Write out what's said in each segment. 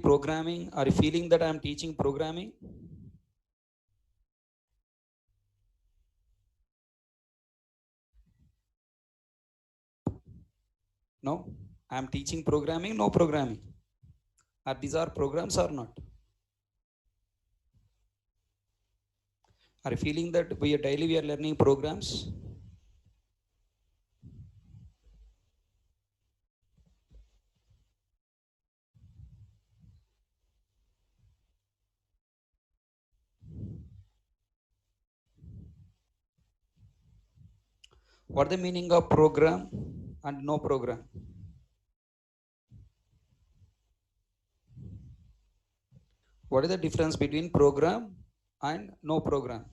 Programming? Are you feeling that I am teaching programming? No, I am teaching programming, no programming. Are these are programs or not? Are you feeling that we are learning programs? What the meaning of program and no program? What is the difference between program and no program?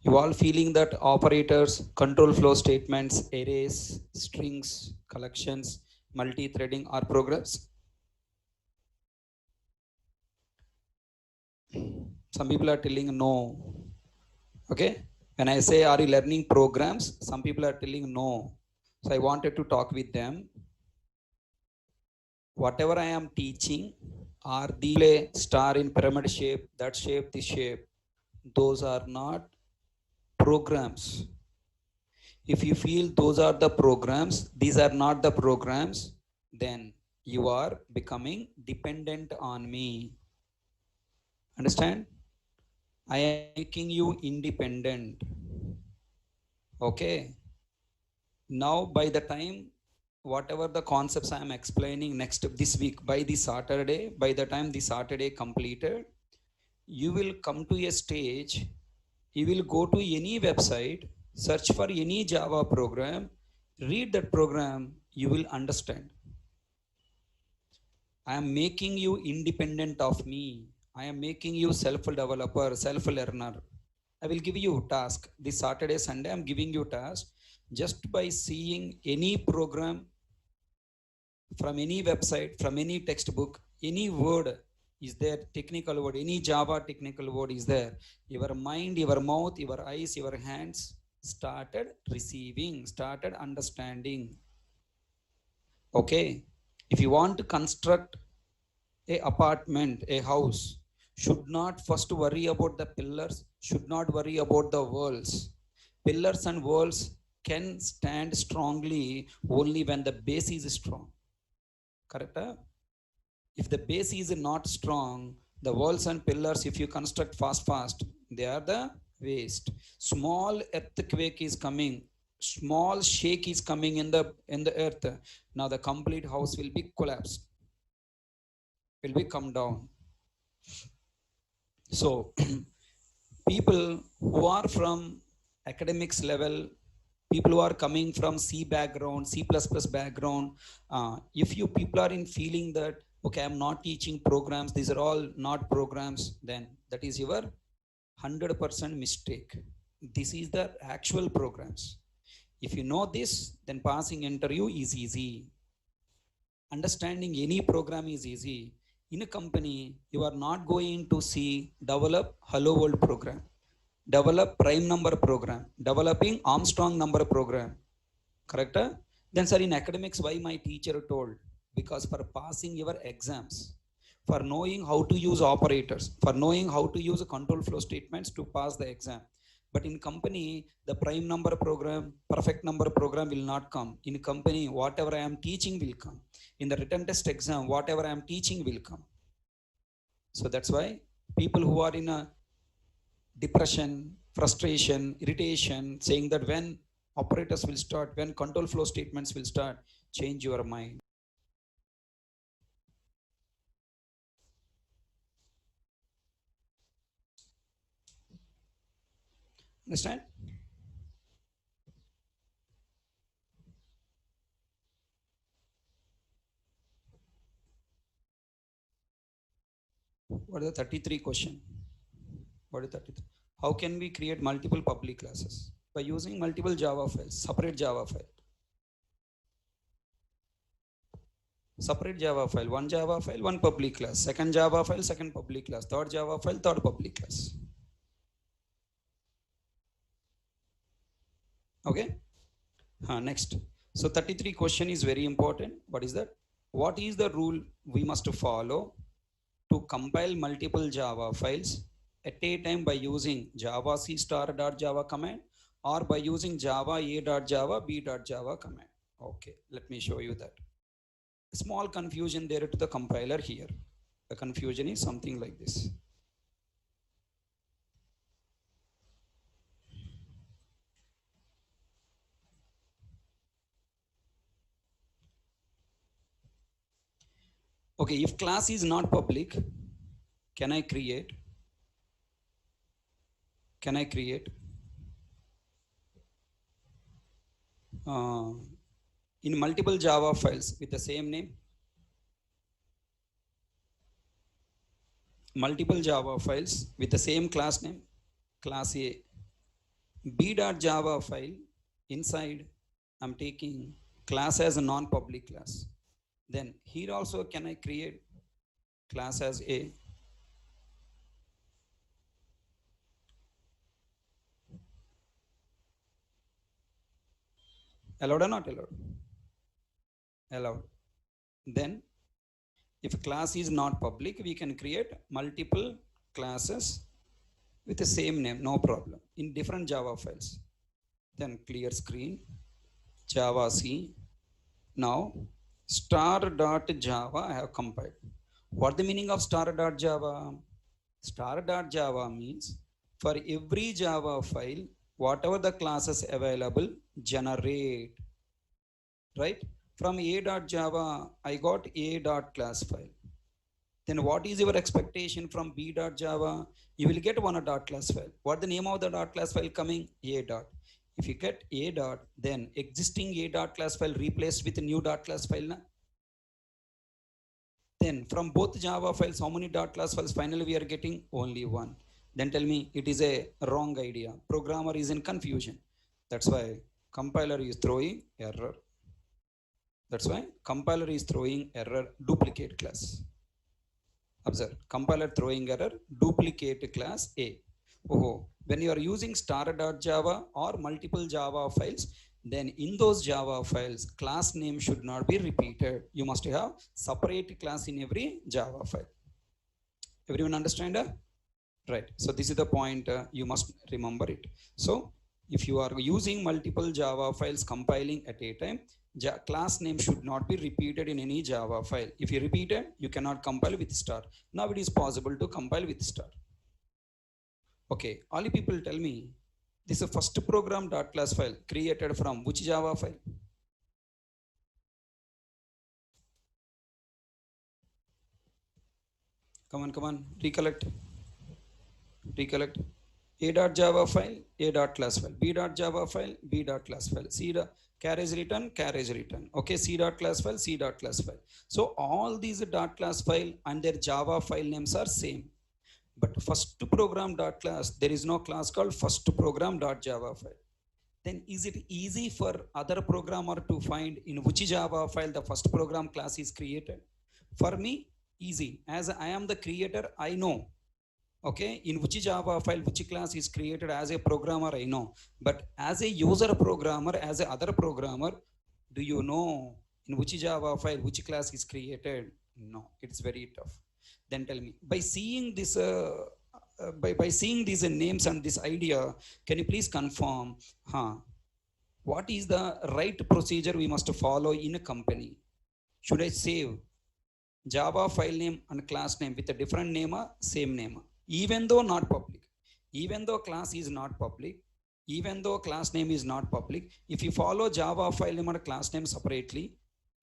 You all feeling that operators, control flow statements, arrays, strings, collections, multi-threading are programs? Some people are telling no. Okay. When I say, are you learning programs? Some people are telling no. So I wanted to talk with them. Whatever I am teaching are the play star in pyramid shape, that shape, this shape. Those are not programs. If you feel those are the programs, these are not the programs, then you are becoming dependent on me. Understand? I am making you independent. Okay. Now, by the time whatever the concepts I am explaining next this week, by the Saturday, by the time the Saturday completed, you will come to a stage, you will go to any website, search for any Java program, read that program, you will understand. I am making you independent of me. I am making you self-developer, self-learner. I will give you task. This Saturday, Sunday, I am giving you task. Just by seeing any program from any website, from any textbook, any word is there, technical word, any Java technical word is there. Your mind, your mouth, your eyes, your hands started receiving, started understanding. Okay. If you want to construct a apartment, a house, should not first worry about the pillars, should not worry about the walls. Pillars and walls can stand strongly only when the base is strong. Correct? If the base is not strong, the walls and pillars, if you construct fast, they are the waste. Small earthquake is coming, small shake is coming in the earth. Now the complete house will be collapsed, will be come down. So people who are from academics level, people who are coming from C background, C++ background, if you people are in feeling that, okay, I'm not teaching programs, these are all not programs, then that is your 100% mistake. This is the actual programs. If you know this, then passing interview is easy. Understanding any program is easy. In a company, you are not going to see develop Hello World program, develop prime number program, developing Armstrong number program. Correct? Then, sir, in academics, why my teacher told? Because for passing your exams, for knowing how to use operators, for knowing how to use control flow statements to pass the exam. But in company, the prime number program, perfect number program will not come. In company, whatever I am teaching will come. In the written test exam, whatever I am teaching will come. So that's why people who are in a depression, frustration, irritation, saying that when operators will start, when control flow statements will start, change your mind. Understand? What is the 33 question? What is 33? How can we create multiple public classes? By using multiple Java files, separate Java file. Separate Java file, one Java file, one public class, second Java file, second public class, third Java file, third public class. Okay. Next. So 33 question is very important. What is that? What is the rule we must follow to compile multiple Java files at a time by using Java C star.java command or by using Java A.java B.java command? Okay, let me show you that. Small confusion there to the compiler here. The confusion is something like this. Okay, if class is not public, can I create uh, in multiple Java files with the same name? Multiple Java files with the same class name, class A. B.java file, inside I'm taking class as a non-public class. Then here also can I create class as A? Allowed or not allowed? Allowed. Then if a class is not public, we can create multiple classes with the same name, no problem, in different Java files. Then clear screen, Java C. Now star.java I have compiled. What the meaning of star.java? Star.java means for every Java file, whatever the classes available, generate, right? From A.java, I got A.class file. Then what is your expectation from B.java? You will get one .class file. What the name of the .class file coming? A. If you get A. Then existing A.class file replaced with a new .class file. Na? Then from both Java files, how many .class files finally we are getting? Only one. Then tell me it is a wrong idea. Programmer is in confusion. That's why compiler is throwing error. That's why compiler is throwing error, duplicate class. Observe, compiler throwing error, duplicate class A. Oh, when you are using star.java or multiple Java files, then in those Java files, class name should not be repeated. You must have separate class in every Java file. Everyone understand? Right. So this is the point, you must remember it. So if you are using multiple Java files compiling at a time, class name should not be repeated in any Java file. If you repeat it, you cannot compile with star. Now it is possible to compile with star. Okay, all you people tell me, this is first program.class file created from which Java file? Come on, recollect. A.java file, A.class file, B.java file, B.class file, C. Carriage return, okay, C.class file, C.class file. So all these .class file and their Java file names are same. But first program.class, there is no class called first program.java file. Then is it easy for other programmer to find in which Java file the first program class is created? For me, easy. As I am the creator, I know. Okay, in which Java file, which class is created. As a programmer, I know. But as a user programmer, as a other programmer, do you know in which Java file, which class is created? No, it's very tough. Then tell me, by seeing this, by seeing these names and this idea, can you please confirm, what is the right procedure we must follow in a company? Should I save Java file name and class name with a different name or same name? Even though not public, even though class is not public, even though class name is not public, if you follow Java file name and class name separately,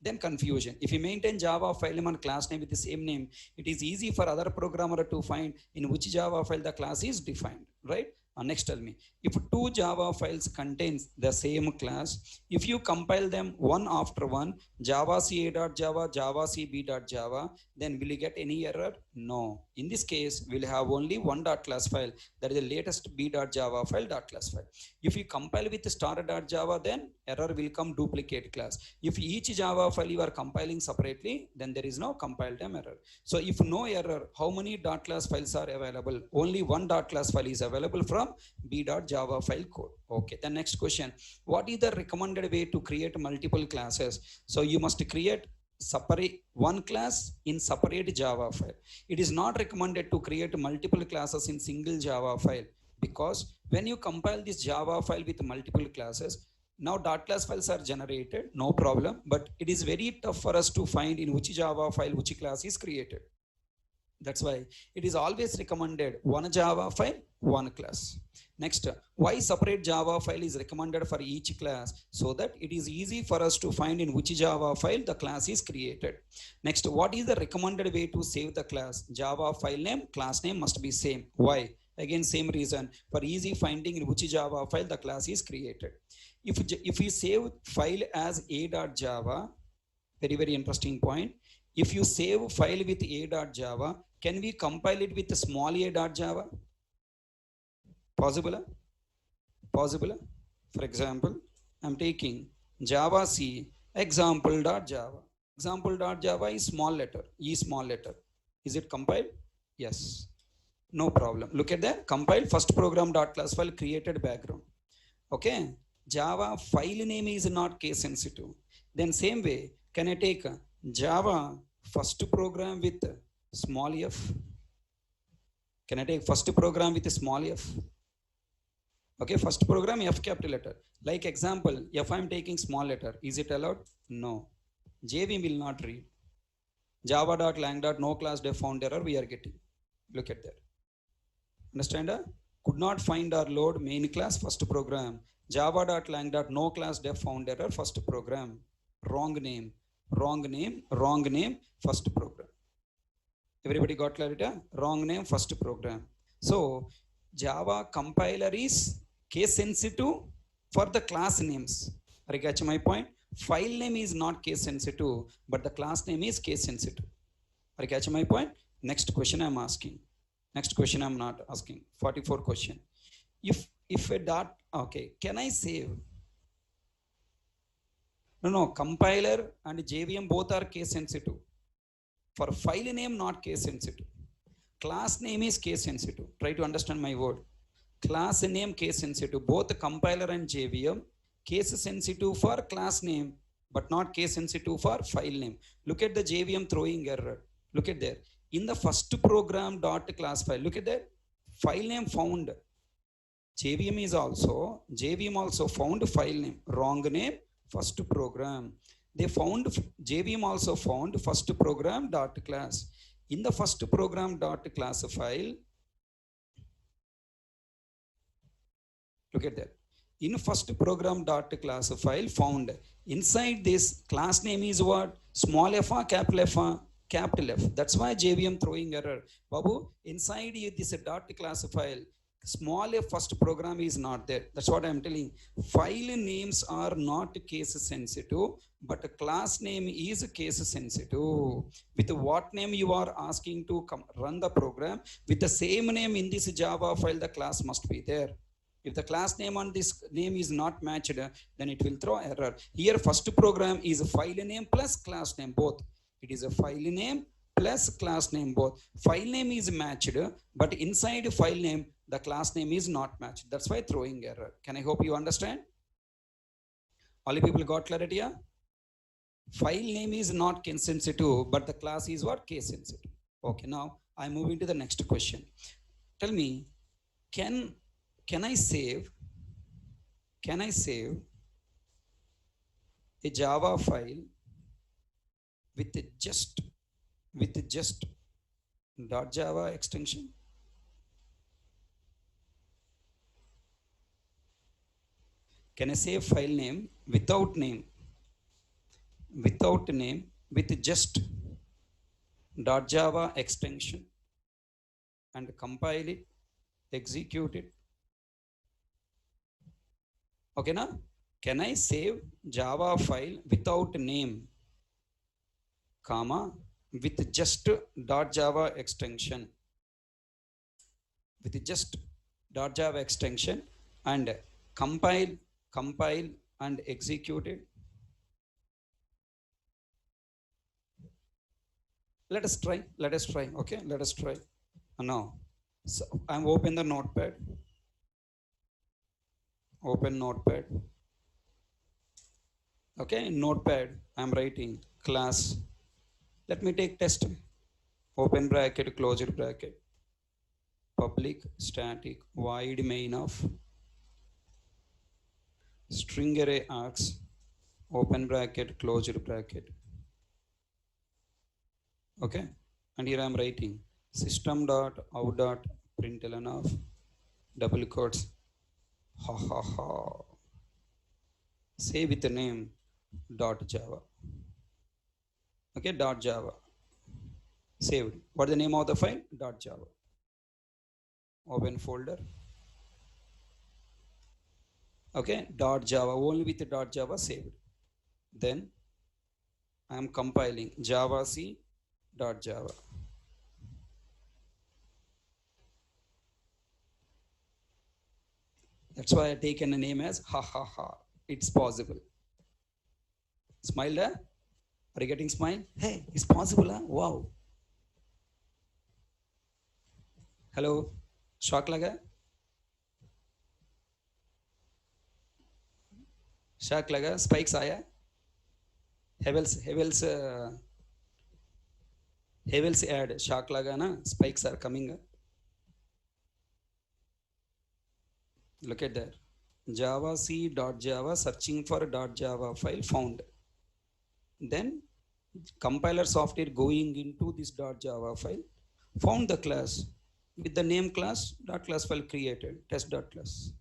then confusion. If you maintain Java file name and class name with the same name, it is easy for other programmer to find in which Java file the class is defined, right? Next, tell me, if two Java files contains the same class, if you compile them one after one, Java C A.java, Java C B.java, then will you get any error? No. In this case, we'll have only one dot class file. That is the latest b.java file dot class file. If you compile with star.java, then error will come duplicate class. If each Java file you are compiling separately, then there is no compile time error. So if no error, how many dot class files are available? Only one dot class file is available from b.java file code. Okay. The next question, what is the recommended way to create multiple classes? So you must create separate one class in separate Java file. It is not recommended to create multiple classes in single Java file, because when you compile this Java file with multiple classes, now dot class files are generated, no problem, but it is very tough for us to find in which Java file which class is created. That's why it is always recommended one Java file, one class. Next, why separate Java file is recommended for each class? So that it is easy for us to find in which Java file the class is created. Next, what is the recommended way to save the class? Java file name, class name must be same. Why? Again, same reason, for easy finding in which Java file the class is created. If we save file as a.java, very interesting point. If you save file with a.java, can we compile it with small a.java? Possible? Possible? For example, I'm taking Java C example.java. Example.java is small letter, E small letter. Is it compiled? Yes. No problem. Look at that. Compile first program.class file created background. Okay. Java file name is not case sensitive. Then same way, can I take Java first program with small f? Can I take first program with small f? Okay, first program F capital letter. Like example, if I'm taking small letter, is it allowed? No. JV will not read. Java.lang. No class def found error we are getting. Look at that. Understand? Could not find or load main class first program. Java.lang. No class def found error first program. Wrong name, wrong name, wrong name, first program. Everybody got clarity? Wrong name, first program. So Java compiler is case sensitive for the class names. Are you catching my point? File name is not case sensitive, but the class name is case sensitive. Are you catching my point? Next question I'm asking. Next question I'm not asking. 44 question. If a dot, okay, can I save? No, compiler and JVM both are case sensitive. For file name, not case sensitive. Class name is case sensitive. Try to understand my word. Class name case sensitive. Both the compiler and JVM case sensitive for class name, but not case sensitive for file name. Look at the JVM throwing error. Look at there. In the first program dot class file, look at that. File name found. JVM also found file name. Wrong name, first program. They found JVM also found first program dot class. In the first program dot class file, look at that. In first program dot class file found, inside this class name is what? Small f, capital F, capital F. That's why JVM throwing error. Babu, inside this dot class file, small f first program is not there. That's what I'm telling. File names are not case sensitive, but a class name is case sensitive. With what name you are asking to run the program, with the same name in this Java file, the class must be there. If the class name on this name is not matched, then it will throw error. Here first program is a file name plus class name both. It is a file name plus class name both. File name is matched, but inside file name, the class name is not matched. That's why throwing error. Can I hope you understand? All the people got clarity? Yeah? File name is not case sensitive, but the class is what? Case sensitive. Okay, now I'm moving to the next question. Tell me, can I save a Java file with just .java extension? Can I save file name without name with just .java extension and compile it, execute it? Okay, now can I save Java file without name, comma, with just .java extension, with just .java extension, and compile and execute it. Let us try. Okay, let us try. Now, so I'm open the notepad. Open notepad. Okay, in notepad, I'm writing class. Let me take test. Open bracket, closed bracket. Public static void main of string array args. Open bracket, closed bracket. Okay, and here I'm writing system dot out dot println of double quotes. Ha ha ha. Say with the name dot java. Okay, dot java. Saved. What is the name of the file? Dot java. Open folder. Okay, dot java, only with the dot java saved. Then I am compiling java c dot java. That's why I taken a name as ha ha ha. It's possible. Smile, huh? Are you getting smile? Hey, it's possible, huh? Wow. Hello, shock लगा? Shock लगा? Spikes आया? Hevel's ad shock लगा ना? Spikes are coming. Look at that. Java c dot java, searching for dot java file found. Then compiler software going into this dot java file found the class with the name class dot class file created, test dot class.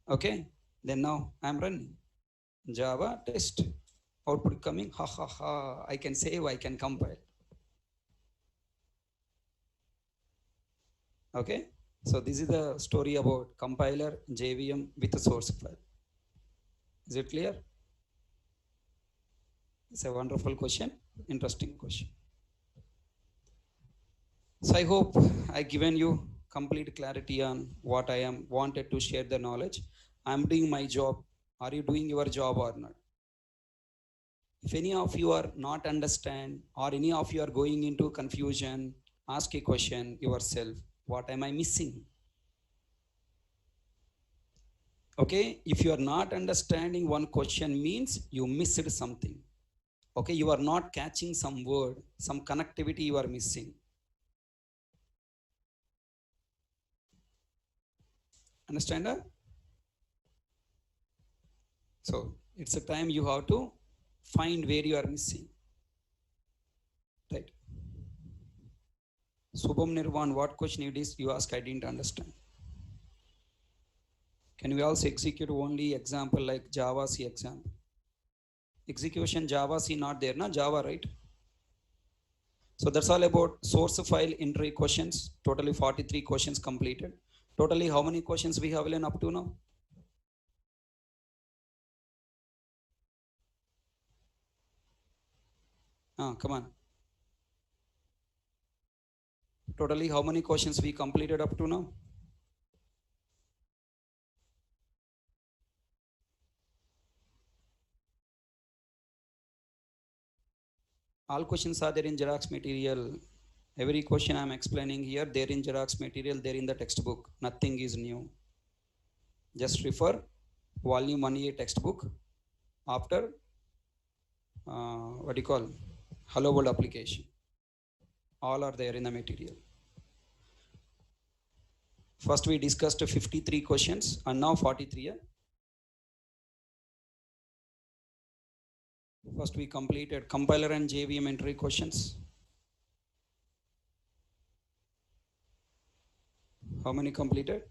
Okay, then now I'm running java test, output coming, ha ha ha. I can save, I can compile. Okay, so this is the story about compiler JVM with a source file. Is it clear? It's a wonderful question, interesting question. So I hope I given you complete clarity on what I am wanted to share the knowledge. I'm doing my job. Are you doing your job or not? If any of you are not understand or any of you are going into confusion, ask a question yourself. What am I missing? Okay, if you are not understanding one question means you missed something. Okay, you are not catching some word, some connectivity you are missing. Understand that? So it's a time you have to find where you are missing. Right. Subham Nirvan, what question it is you ask, I didn't understand. Can we also execute only example like Java C example? Execution Java C not there, na Java, right? So that's all about source file entry questions. Totally 43 questions completed. Totally how many questions we have learned up to now? Come on. Totally how many questions we completed up to now? All questions are there in Xerox material. Every question I'm explaining here, they're in Xerox material, they're in the textbook. Nothing is new. Just refer volume 1A textbook after what do you call Hello World application. All are there in the material. First we discussed 53 questions and now 43. Yeah? First we completed compiler and JVM entry questions. How many completed?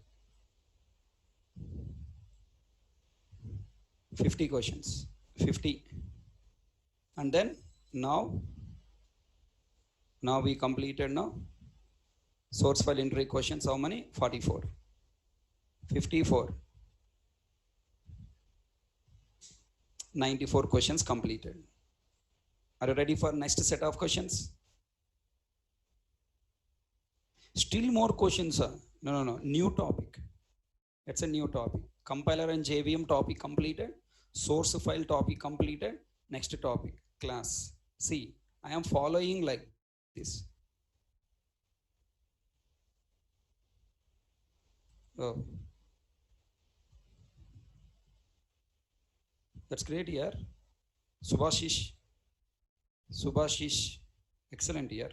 50 questions. 50. And then now we completed now source file entry questions. How many? 44. 54. 94 questions completed. Are you ready for next set of questions? Still more questions, sir. No. New topic. It's a new topic. Compiler and JVM topic completed. Source file topic completed. Next topic, class. See, I am following like this. Oh, that's great here. Subhashish, excellent here.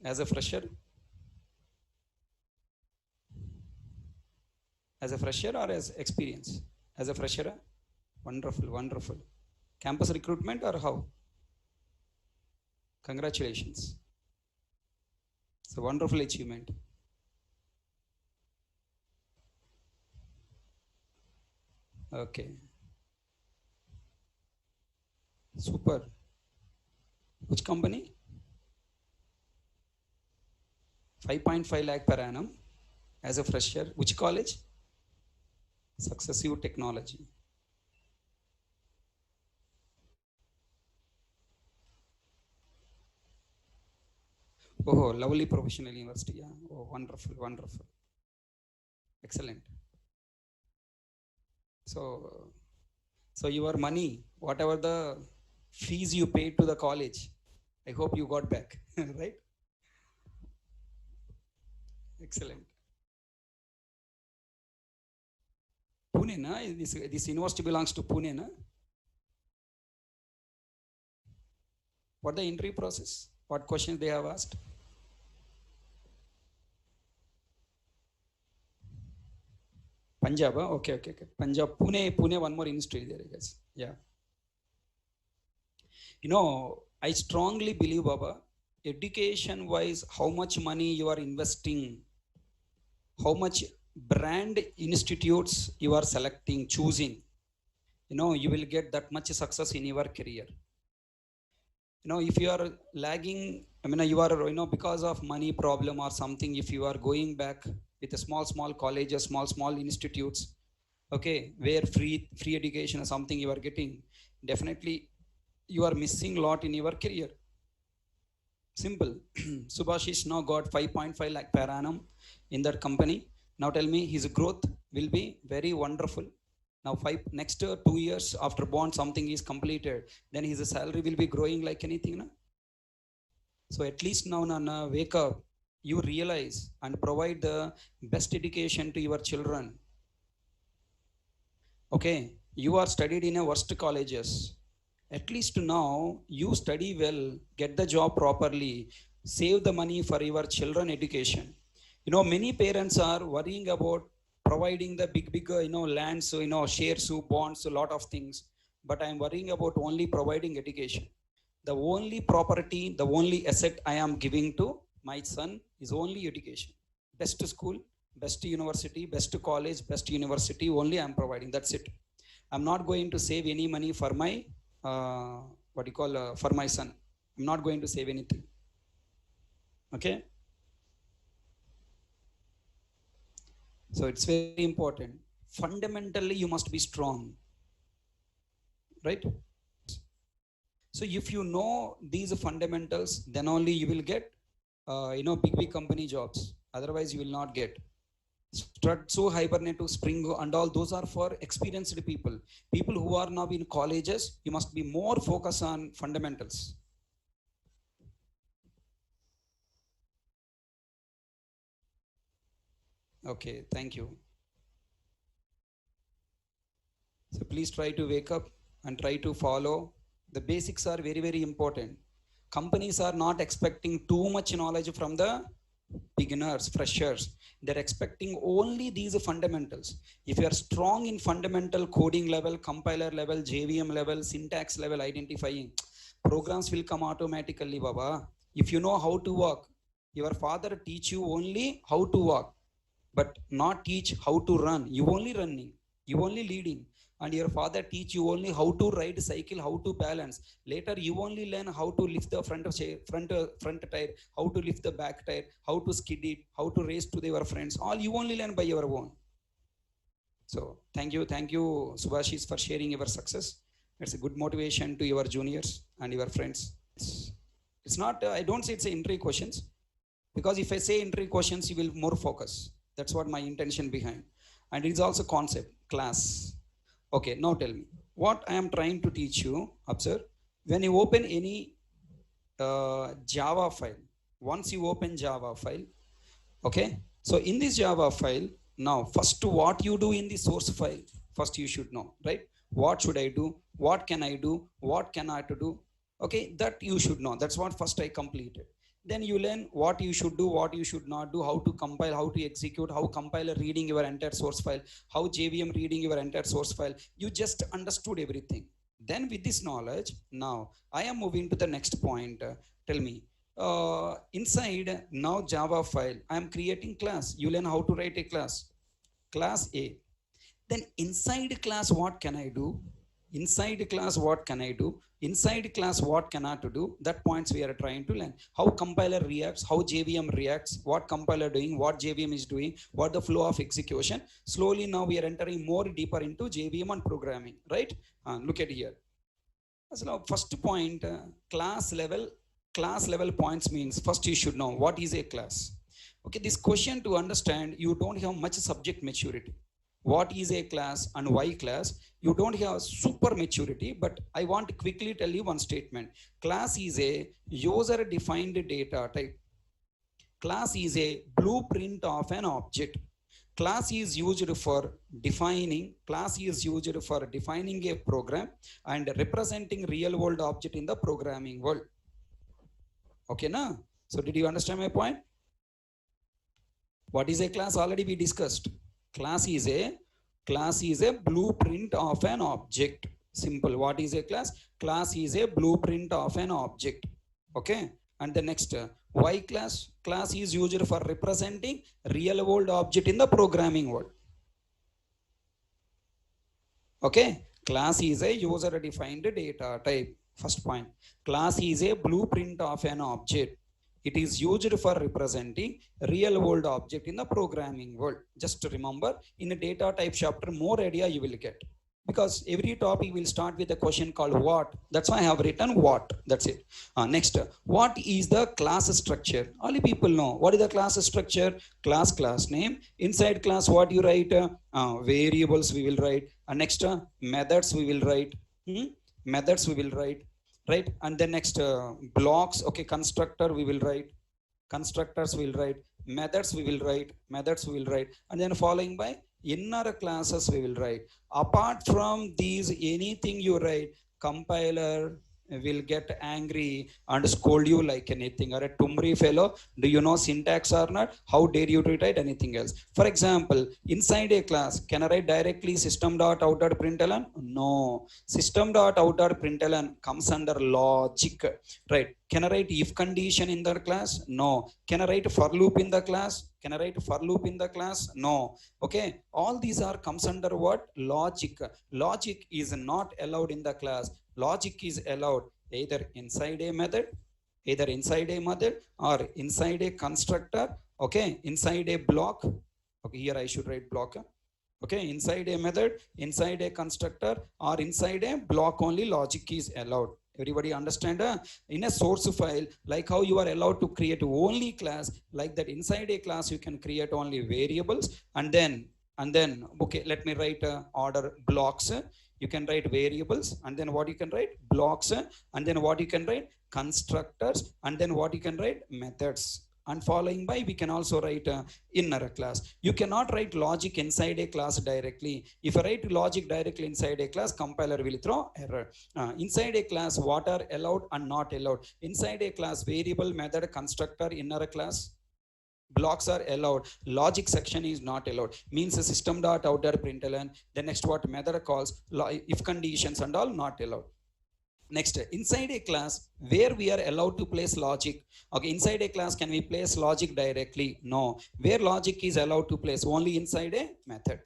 As a fresher or as experience? As a fresher? Wonderful. Campus recruitment or how? Congratulations. It's a wonderful achievement. Okay. Super. Which company? 5.5 lakh per annum as a fresher. Which college? Successive Technology. Oh, lovely professional university. Yeah. Oh, wonderful. Excellent. So your money, whatever the fees you paid to the college, I hope you got back, right? Excellent. Pune, na? This university belongs to Pune, na? What the interview process? What questions they have asked? Punjab, huh? Okay. Punjab, Pune, one more institute there, I guess. Yeah. You know, I strongly believe, Baba, education-wise, how much money you are investing, how much brand institutes you are selecting, choosing, you know, you will get that much success in your career. You know, if you are lagging, I mean, you are, you know, because of money problem or something, if you are going back with a small colleges, small institutes, okay, where free education or something you are getting, definitely you are missing a lot in your career. Simple. Subhashish now got 5.5 lakh per annum in that company. Now tell me his growth will be very wonderful. Now next 2 years after bond something is completed, then his salary will be growing like anything. Na? So at least now Nana, wake up, you realize and provide the best education to your children. Okay, you are studied in a worst colleges. At least now you study well, get the job properly, save the money for your children education. You know, many parents are worrying about providing the big lands, shares, bonds, a lot of things. But I am worrying about only providing education. The only property, the only asset I am giving to my son is only education. Best school, best university, best college, best university, only I am providing. That's it. I'm not going to save any money for my for my son. I'm not going to save anything. Okay. So it's very important. Fundamentally, you must be strong, right? So if you know these fundamentals, then only you will get, big company jobs. Otherwise, you will not get. Strutso, Hibernate, Spring, and all those are for experienced people. People who are now in colleges, you must be more focused on fundamentals. Okay, thank you. So please try to wake up and try to follow. The basics are very important. Companies are not expecting too much knowledge from the beginners, freshers. They're expecting only these fundamentals. If you are strong in fundamental coding level, compiler level, JVM level, syntax level, identifying, programs will come automatically, Baba. If you know how to walk, your father teach you only how to walk, but not teach how to run. You only running, you only leading. And your father teach you only how to ride cycle, how to balance. Later you only learn how to lift the front tire, how to lift the back tire, how to skid it, how to race to your friends. All you only learn by your own. So thank you Subhashis, for sharing your success. It's a good motivation to your juniors and your friends. It's not, I don't say it's a entry questions, because if I say entry questions, you will more focus. That's what my intention behind. And it's also concept, class. Okay, now tell me, what I am trying to teach you, observe, when you open any Java file, once you open Java file, okay, so in this Java file, now first what you do in the source file, first you should know, right? What should I do? What can I do? What can I to do? Okay, that you should know. That's what first I completed. Then you learn what you should do, what you should not do, how to compile, how to execute, how compiler reading your entire source file, how JVM reading your entire source file. You just understood everything. Then with this knowledge, now I am moving to the next point. Tell me, inside now Java file, I am creating class. You learn how to write a class A. Then inside class, what can I do? Inside class, what can I do? Inside class, what can I to do? That points we are trying to learn. How compiler reacts, how JVM reacts, what compiler doing, what JVM is doing, what the flow of execution. Slowly now we are entering more deeper into JVM and programming, right? Look at here. So now first point, class level points means first you should know what is a class. Okay, this question to understand, you don't have much subject maturity. What is a class and why class? You don't have super maturity, but I want to quickly tell you one statement. Class is a user defined data type. Class is a blueprint of an object. Class is used for defining a program and representing real world object in the programming world. Okay, na? So did you understand my point? What is a class? Already we discussed. Class is a blueprint of an object. Simple. What is a class? Class is a blueprint of an object. Okay. And the next, why class? Class is used for representing real world object in the programming world. Okay. Class is a user defined data type. First point. Class is a blueprint of an object. It is used for representing real world object in the programming world. Just remember, in a data type chapter, more idea you will get. Because every topic will start with a question called what. That's why I have written what. That's it. Next, what is the class structure? All people know. What is the class structure? Class name. Inside class, what you write? Variables we will write. Next, methods we will write. Methods we will write. Right, and then next blocks. Okay, constructor we will write, constructors we will write, methods we will write, and then following by inner classes we will write. Apart from these, anything you write, compiler will get angry and scold you like anything. Or a tumri fellow, do you know syntax or not? How dare you to write anything else? For example, inside a class, can I write directly system.out.println? No. System.out.println comes under logic, right? Can I write if condition in the class? No. Can I write for loop in the class? Can I write for loop in the class? No. Okay. All these are comes under what? Logic. Logic is not allowed in the class. Logic is allowed either inside a method, or inside a constructor. Okay. Inside a block. Okay. Here I should write block. Okay. Inside a method, inside a constructor, or inside a block only logic is allowed. Everybody understand? In a source file, like how you are allowed to create only class, like that inside a class you can create only variables, and then okay, let me write order blocks. You can write variables, and then what you can write? Blocks, and then what you can write? Constructors, and then what you can write? Methods. And following by, we can also write inner class. You cannot write logic inside a class directly. If I write logic directly inside a class, compiler will throw error. Inside a class, what are allowed and not allowed? Inside a class, variable, method, constructor, inner class, blocks are allowed. Logic section is not allowed. Means the system.out.println. The next what method calls, if conditions and all not allowed. Next, inside a class, where we are allowed to place logic. Okay, inside a class, can we place logic directly? No. Where logic is allowed to place? Only inside a method,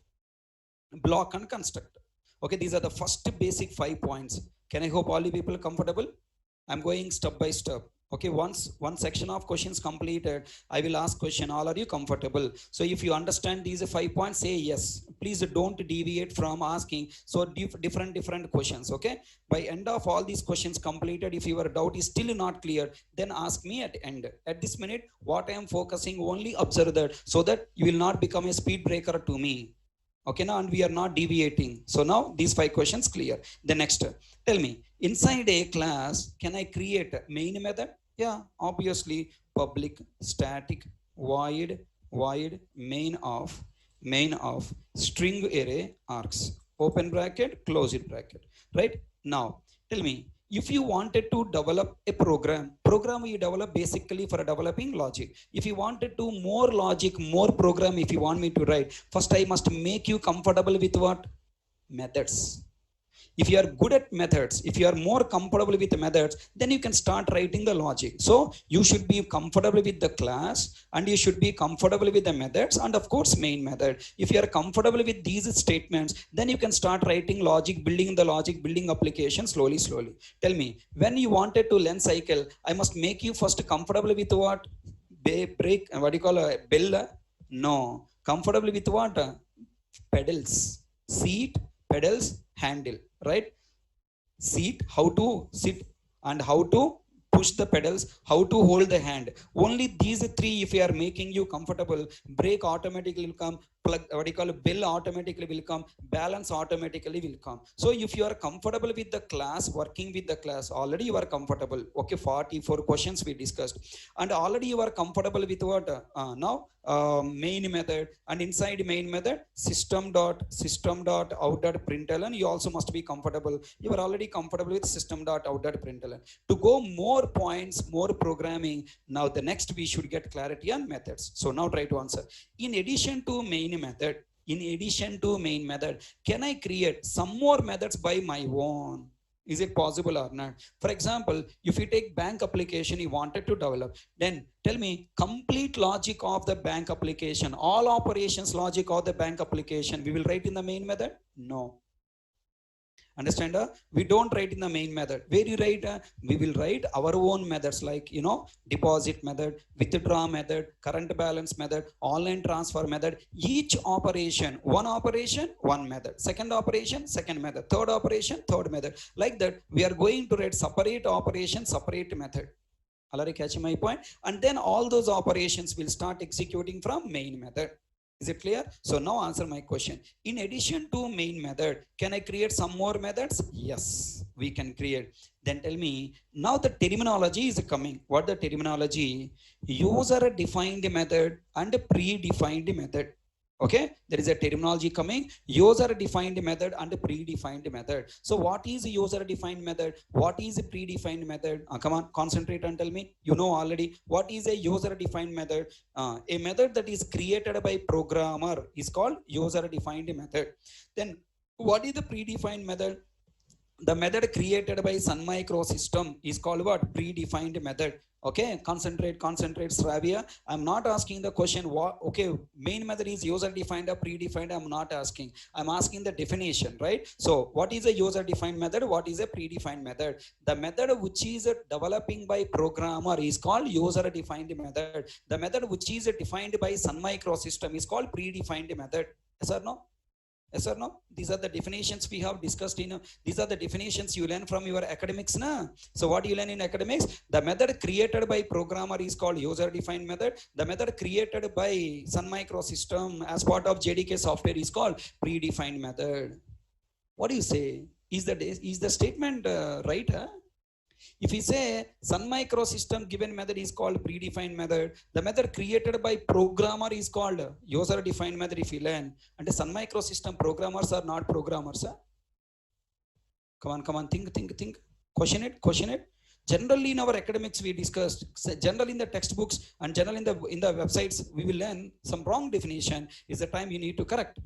block and constructor. Okay, these are the first basic 5 points. Can I hope all you people comfortable? I'm going step by step. Okay, once one section of questions completed, I will ask question, all are you comfortable? So if you understand these 5 points, say yes. Please don't deviate from asking so different questions. Okay, by end of all these questions completed, if your doubt is still not clear, then ask me at end. At this minute, what I am focusing, only observe that, so that you will not become a speed breaker to me. Okay, now, and we are not deviating. So now these 5 questions clear. The next, tell me, inside a class, can I create main method? Yeah, obviously, public static void main of string array args, open bracket, close it bracket. Right? Now, tell me, if you wanted to develop a program you develop basically for developing logic. If you wanted to more logic, more program, if you want me to write, first I must make you comfortable with what? Methods. If you are good at methods, if you are more comfortable with the methods, then you can start writing the logic. So you should be comfortable with the class, and you should be comfortable with the methods, and of course main method. If you are comfortable with these statements, then you can start writing logic, building application slowly. Tell me, when you wanted to learn cycle, I must make you first comfortable with what? Brake, what do you call a bell? No. Comfortable with what? Pedals, seat, pedals, handle. Right? Seat, how to sit, and how to push the pedals, how to hold the hand. Only these three, if you are making you comfortable, brake automatically will come, plug, what do you call, bell automatically will come, balance automatically will come. So if you are comfortable with the class, working with the class, already you are comfortable. Okay, 44 questions we discussed, and already you are comfortable with what? Now main method, and inside main method, system.out.println, you also must be comfortable. You are already comfortable with system.out.println. To go more points, more programming, now the next we should get clarity on methods. So now try to answer. In addition to main method, can I create some more methods by my own? Is it possible or not? For example, if you take bank application you wanted to develop, then tell me, complete logic of the bank application, all operations logic of the bank application, we will write in the main method? No. Understand? We don't write in the main method. Where you write? We will write our own methods, like, deposit method, withdraw method, current balance method, online transfer method. Each operation, one method. Second operation, second method. Third operation, third method. Like that, we are going to write separate operation, separate method. Already catching my point? And then all those operations will start executing from main method. Is it clear? So now answer my question. In addition to main method, can I create some more methods? Yes, we can create. Then tell me, now the terminology is coming. What the terminology? User defined method and predefined method. Okay, there is a terminology coming, user defined method and predefined method. So what is user defined method? What is a predefined method? Come on, concentrate and tell me. You know already what is a user defined method. A method that is created by programmer is called user defined method. Then what is the predefined method? The method created by Sun Microsystem is called what? Predefined method. Okay, concentrate, Shravya. I'm not asking the question what, okay, main method is user defined or predefined. I'm not asking. I'm asking the definition, right? So what is a user defined method? What is a predefined method? The method which is developing by programmer is called user defined method. The method which is defined by Sun Microsystem is called predefined method. Yes or no? Yes or no? These are the definitions we have discussed in. These are the definitions you learn from your academics, na? So what you learn in academics? The method created by programmer is called user-defined method. The method created by Sun Microsystem as part of JDK software is called predefined method. What do you say? Is the statement right? Huh? If we say Sun Microsystem given method is called predefined method, the method created by programmer is called user defined method if you learn. And the Sun Microsystem programmers are not programmers. Huh? Come on, think. Question it. Generally in our academics we discussed, generally in the textbooks and generally in the websites, we will learn some wrong definition is the time you need to correct.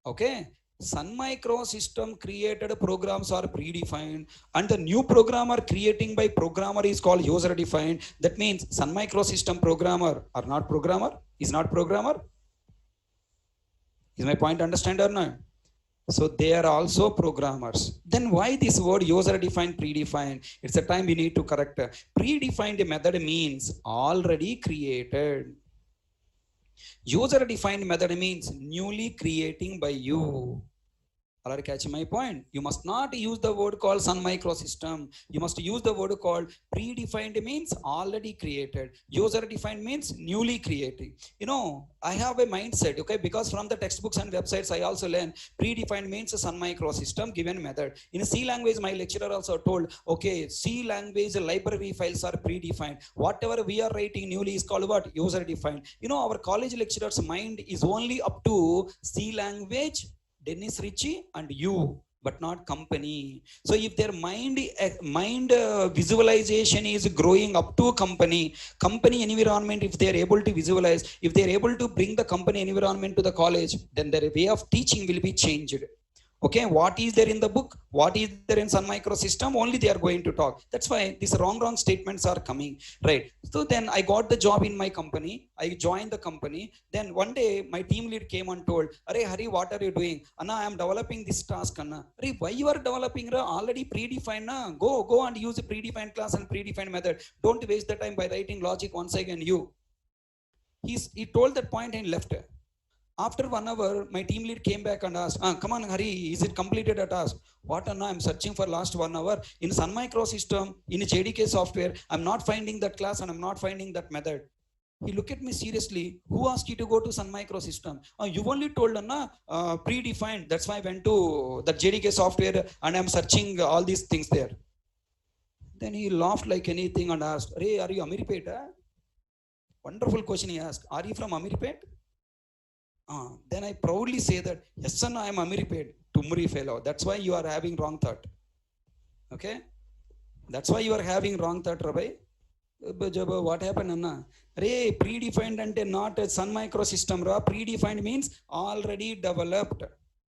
Okay. Sun Microsystem created programs are predefined, and the new programmer creating by programmer is called user defined. That means Sun Microsystem programmer are not programmer, is not programmer. Is my point understand or not? So they are also programmers. Then why this word user defined, predefined? It's a time we need to correct. Predefined method means already created. User defined method means newly creating by you. Are you catching my point? You must not use the word called Sun Microsystem. You must use the word called predefined means already created. User defined means newly creating. You know, I have a mindset, okay, because from the textbooks and websites, I also learn predefined means Sun Microsystem given method. In C language, my lecturer also told, okay, C language library files are predefined. Whatever we are writing newly is called what? User defined. You know, our college lecturer's mind is only up to C language, Dennis Ritchie and you, but not company. So if their mind visualization is growing up to company environment, if they are able to visualize, if they are able to bring the company environment to the college, then their way of teaching will be changed. Okay, what is there in the book, what is there in Sun Microsystem, only they are going to talk. That's why these wrong statements are coming, right? So then I got the job in my company, I joined the company. Then one day my team lead came and told, Are Hari, what are you doing? Anna, I am developing this task. Anna, Are, why you are developing already predefined? Na? Go and use a predefined class and predefined method. Don't waste the time by writing logic once again. He told that point and left. After 1 hour, my team lead came back and asked, come on, Hari, is it completed a task? What, Anna? I'm searching for last 1 hour. In Sun Microsystem, in JDK software, I'm not finding that class and I'm not finding that method. He looked at me seriously. Who asked you to go to Sun Microsystem? You only told, Anna, predefined. That's why I went to the JDK software and I'm searching all these things there. Then he laughed like anything and asked, Hey, are you Amiripet? Wonderful question he asked. Are you from Amiripet? Then I proudly say that, yes, son, I am Amiripet, Tumri fellow. That's why you are having wrong thought. Okay? That's why you are having wrong thought, Rabbi. What happened, Anna? Predefined and not a Sun Microsystem. Predefined means already developed.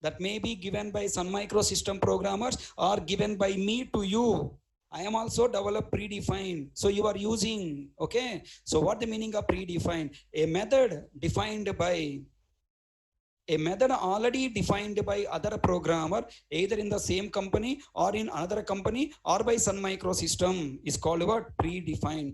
That may be given by Sun Microsystem programmers or given by me to you. I am also developed predefined. So you are using, okay? So what the meaning of predefined? A method defined by a method already defined by other programmer, either in the same company or in another company or by Sun Microsystem, is called what? Predefined.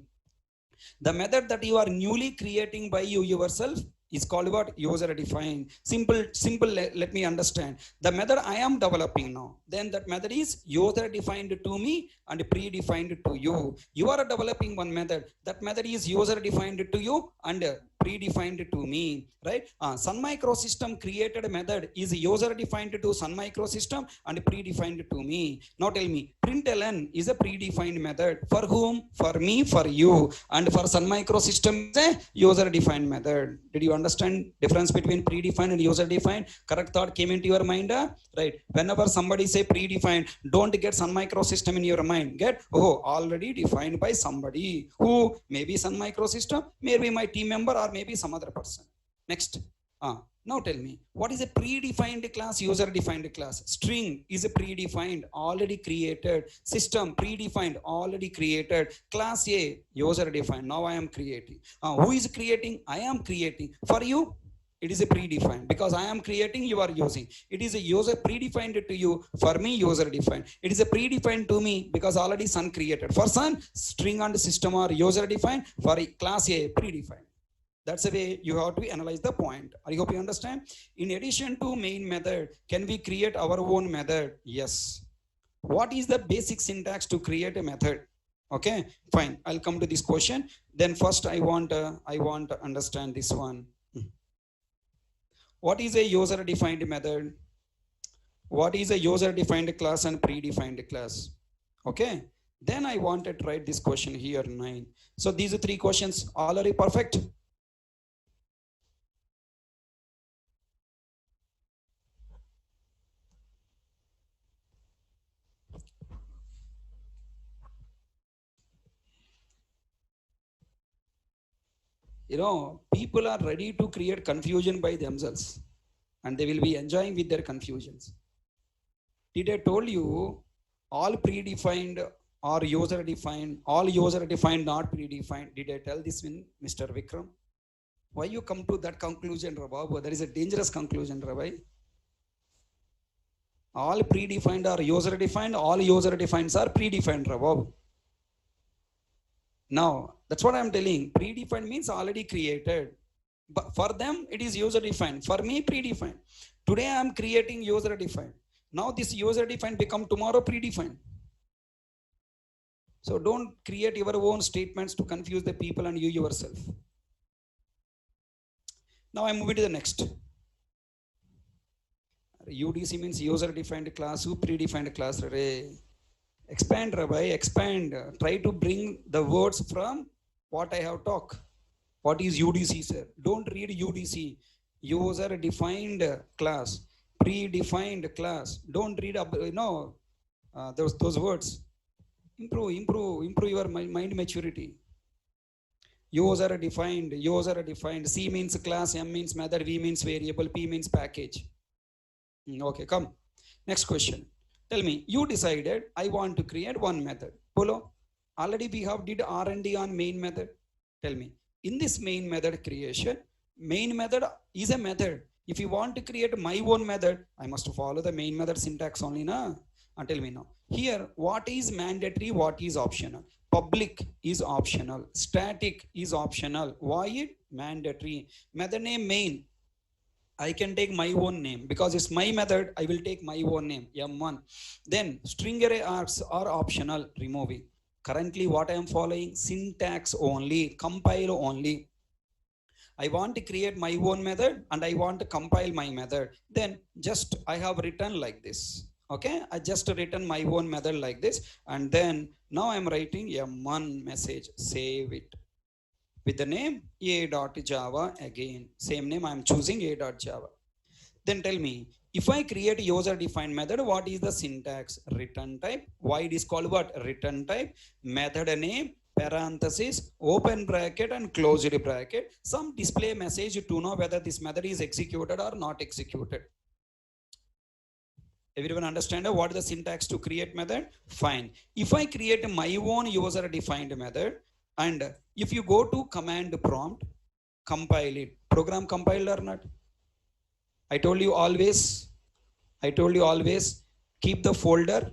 The method that you are newly creating by you yourself is called what? User defined. Simple, let me understand. The method I am developing now, then that method is user defined to me and predefined to you. You are developing one method. That method is user defined to you and predefined to me, right? Sun Microsystem created method is user defined to Sun Microsystem and predefined to me. Now tell me, println is a predefined method for whom? For me, for you, and for Sun Microsystem is a user defined method. Did you understand difference between predefined and user defined? Correct thought came into your mind, right? Whenever somebody say predefined, don't get Sun Microsystem in your mind. Get, oh, already defined by somebody. Who? Maybe Sun Microsystem, maybe my team member, or maybe some other person. Next. Now tell me, what is a predefined class, user defined class? String is a predefined, already created. System, predefined, already created. Class A, user defined, now I am creating. Who is creating? I am creating. For you, it is a predefined, because I am creating, you are using. It is a user predefined to you. For me, user defined. It is a predefined to me because already Sun created. For Sun, string and system are user defined. For class A, predefined. That's the way you have to analyze the point. I hope you understand. In addition to main method, can we create our own method? Yes. What is the basic syntax to create a method? Okay, fine. I'll come to this question. Then first I want to understand this one. What is a user defined method? What is a user defined class and predefined class? Okay. Then I wanted to write this question here, 9. So these are 3 questions already perfect. You know, people are ready to create confusion by themselves and they will be enjoying with their confusions. Did I told you all predefined or user defined, all user defined, not predefined? Did I tell this in Mr. Vikram? Why you come to that conclusion, Rabab? That is a dangerous conclusion, Rabbi. All predefined are user defined, all user defines are predefined, Bob. Now, that's what I'm telling. Predefined means already created. But for them, it is user defined. For me, predefined. Today, I'm creating user defined. Now, this user defined become tomorrow predefined. So don't create your own statements to confuse the people and you yourself. Now I'm moving to the next. UDC means user defined class, predefined class. Expand, Rabbi, expand. Try to bring the words from what I have talked. What is UDC, sir? Don't read UDC. User defined class, predefined class. Don't read those words. Improve your mind maturity. User defined. C means class, M means method, V means variable, P means package. Okay, come. Next question. Tell me, you decided I want to create one method. Polo, already we have did R&D on main method. Tell me, in this main method creation, main method is a method. If you want to create my own method, I must follow the main method syntax only, na? And tell me now. Here, what is mandatory, what is optional? Public is optional. Static is optional. Why it? Mandatory. Method name main. I can take my own name because it's my method. I will take my own name, M1. Then string array args are optional, remove it. Currently what I am following, syntax only, compile only. I want to create my own method and I want to compile my method. Then just I have written like this. Okay, I just written my own method like this. And then now I'm writing M1 message, save it. With the name a.java again. Same name I am choosing a.java. Then tell me, if I create a user defined method, what is the syntax? Return type. Why it is called what? Return type. Method name, parenthesis, open bracket and closed bracket. Some display message to know whether this method is executed or not executed. Everyone understand what is the syntax to create method? Fine. If I create my own user defined method, and if you go to command prompt, compile it. Program compiled or not? I told you always, keep the folder,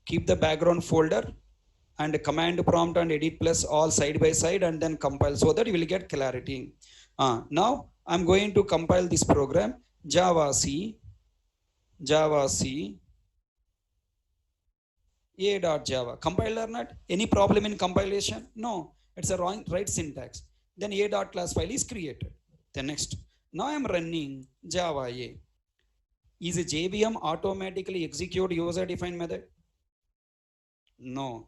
keep the background folder and command prompt and edit plus all side by side and then compile so that you will get clarity. Now I'm going to compile this program, Java C, a.java. Compiled or not? Any problem in compilation? No, it's a right syntax. Then a.class file is created. Then next, now I'm running Java A. Is JVM automatically execute user defined method? No.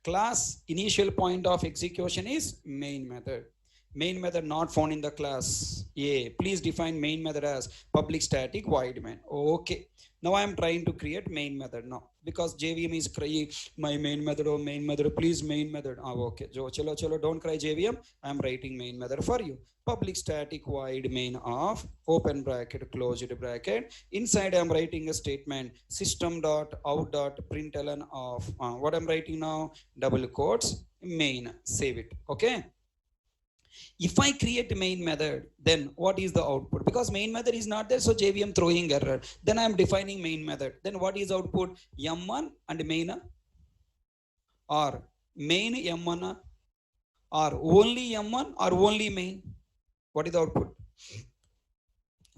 Class initial point of execution is main method. Main method not found in the class A. Please define main method as public static void main. Okay. Now I am trying to create main method now because JVM is crying my main method, oh main method, please main method. Okay. Chalo, don't cry JVM. I am writing main method for you. Public static void main of open bracket, closed bracket. Inside I am writing a statement system.out.println of what I'm writing now, double quotes, main, save it. Okay. If I create main method, then what is the output? Because main method is not there, so JVM throwing error. Then I am defining main method. Then what is output? M1 and main or main M1 or only M1 or only main? What is the output?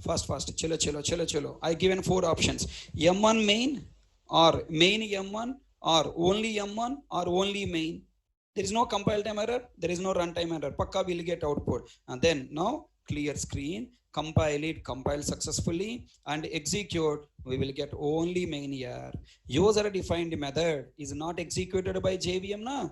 Fast. Chalo. I given 4 options. M1 main or main M1 or only M1 or only main. There is no compile time error, there is no runtime error. Pakka will get output. And then now clear screen, compile successfully and execute. We will get only main here. User defined method is not executed by JVM na.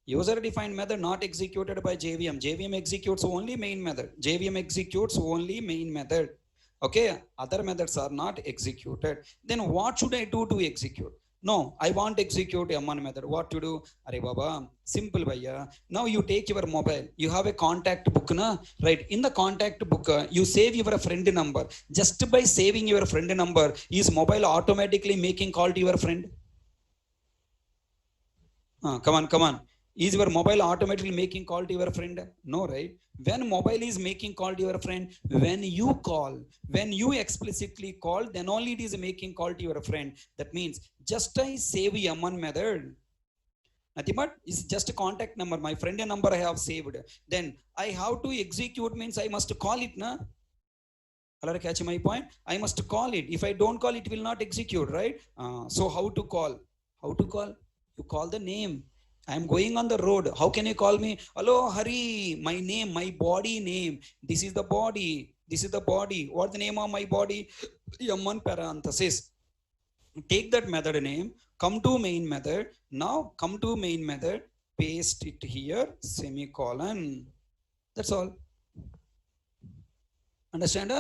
User defined method not executed by JVM. JVM executes only main method. JVM executes only main method. Okay, other methods are not executed. Then what should I do to execute? No, I want to execute M1 method. What to do? Arey Baba, simple bhaiya. Now you take your mobile. You have a contact book, na? Right? In the contact book, you save your friend number. Just by saving your friend number, is mobile automatically making call to your friend? Come on. Is your mobile automatically making call to your friend? No, right? When mobile is making call to your friend, when you call, when you explicitly call, then only it is making call to your friend. That means just I save M1 method, nothing but it's just a contact number, my friend number I have saved, then I have to execute means I must call it, na? Already catch my point? I must call it. If I don't call, it will not execute, right? So how to call? How to call? You call the name. I am going on the road. How can you call me? Hello, Hari. My name, my body name. This is the body. This is the body. What's the name of my body? Yaman parenthesis. Take that method name. Come to main method. Now come to main method. Paste it here. Semicolon. That's all. Understand?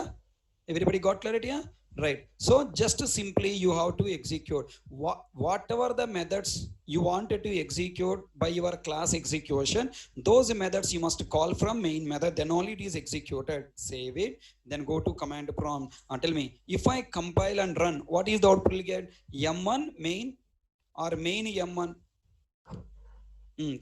Everybody got clarity? Yeah? Right. So just simply you have to execute whatever the methods you wanted to execute by your class execution. Those methods you must call from main method. Then only it is executed. Save it. Then go to command prompt. Tell me, if I compile and run, what is the output will get? M1 main or main M1?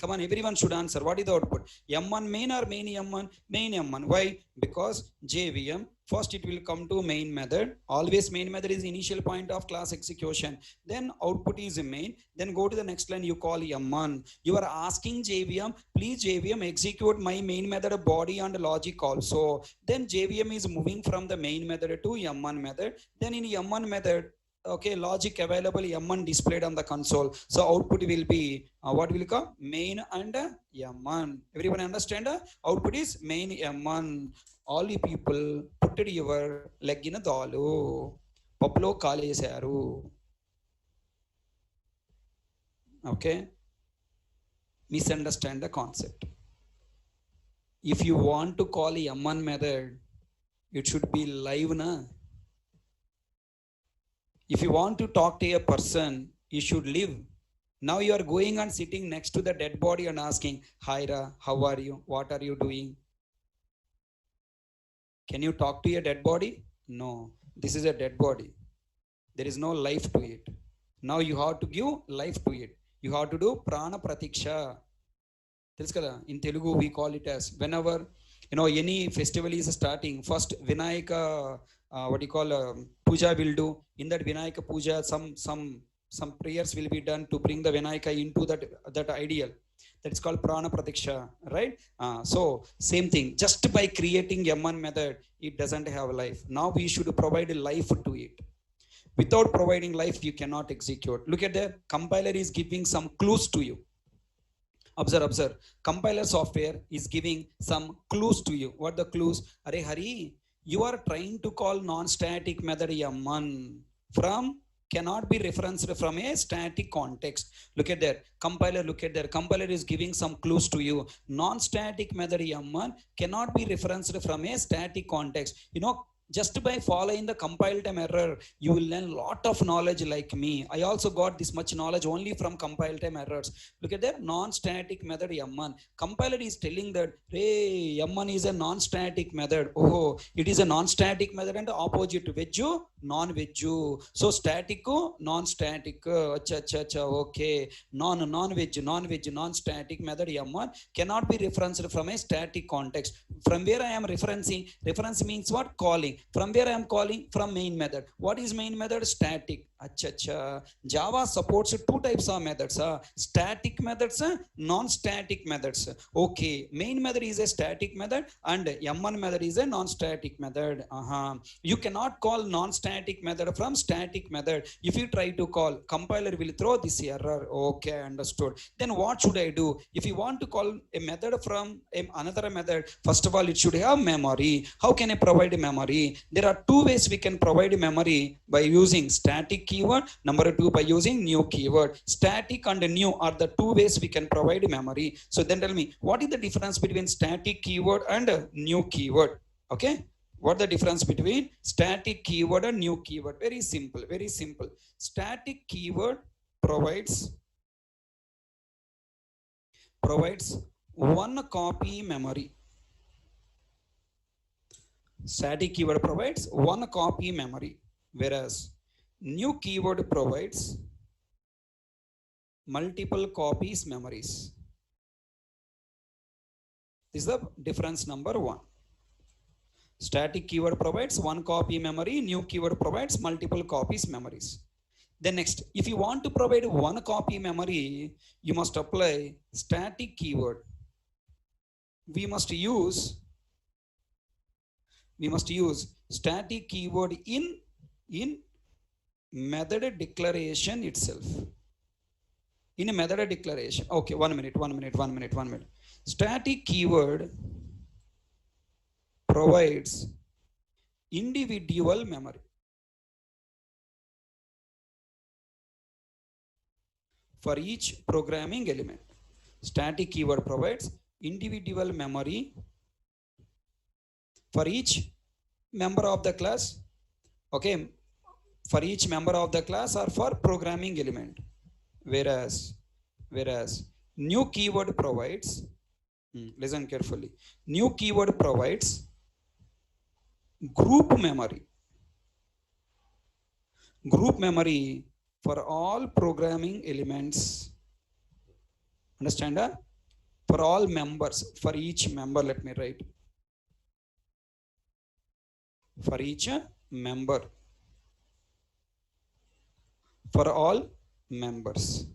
Come on, everyone should answer. What is the output? M1 main or main M1? Main M1. Why? Because JVM, first it will come to main method. Always main method is initial point of class execution. Then output is main. Then go to the next line, you call M1. You are asking JVM, please JVM execute my main method body and logic also. Then JVM is moving from the main method to M1 method. Then in M1 method, okay, logic available M1 displayed on the console. So output will be what will come? Main and M1. Everyone understand? Output is main M1. All the people put your leg in a dalu. Pablo kalesaru. Okay. Misunderstand the concept. If you want to call M1 method, it should be live, na? If you want to talk to a person, you should live. Now you are going and sitting next to the dead body and asking, Hyra, how are you? What are you doing? Can you talk to a dead body? No, this is a dead body. There is no life to it. Now you have to give life to it. You have to do prana pratiksha. In Telugu we call it as, whenever any festival is starting, first Vinayaka, what you call puja will do. In that Vinayaka puja, some prayers will be done to bring the Vinayaka into that ideal. That is called prana pratiksha, right? So same thing, just by creating M1 method, it doesn't have life. Now we should provide life to it. Without providing life, you cannot execute. Look at the compiler is giving some clues to you. Observe. Compiler software is giving some clues to you. What the clues? Arey Hari, you are trying to call non-static method M1 from cannot be referenced from a static context. Look at there. Compiler, look at there. Compiler is giving some clues to you. Non-static method M1 cannot be referenced from a static context. Just by following the compile time error, you will learn lot of knowledge like me. I also got this much knowledge only from compile time errors. Look at that non-static method M1. Compiler is telling that, hey, M1 is a non-static method. Oh, it is a non-static method and opposite veju, non-veju. So static, non-static. Acha, okay. Non-veg, non-static method M1 cannot be referenced from a static context. From where I am referencing? Reference means what? Calling. From where I am calling? From main method. What is main method? Static. Acha. Java supports two types of methods. Static methods, non-static methods. Okay. Main method is a static method and M1 method is a non-static method. You cannot call non-static method from static method. If you try to call, compiler will throw this error. Okay, understood. Then what should I do? If you want to call a method from another method, first of all, it should have memory. How can I provide memory? There are two ways we can provide memory: by using static keyword, number two, by using new keyword. Static and new are the two ways we can provide memory. So then tell me, what is the difference between static keyword and new keyword? Okay, what the difference between static keyword and new keyword? Very simple. Static keyword provides one copy memory. Static keyword provides one copy memory, whereas new keyword provides multiple copies memories. This is the difference number one. Static keyword provides one copy memory, new keyword provides multiple copies memories. Then next, if you want to provide one copy memory, you must apply static keyword. We must use static keyword in method declaration itself. In a method declaration. Okay, one minute. Static keyword provides individual memory for each programming element. Static keyword provides individual memory for each member of the class. Okay, for each member of the class or for programming element. Whereas new keyword provides, listen carefully, new keyword provides group memory for all programming elements. Understand that? For all members, for each member, let me write, for each member, for all members.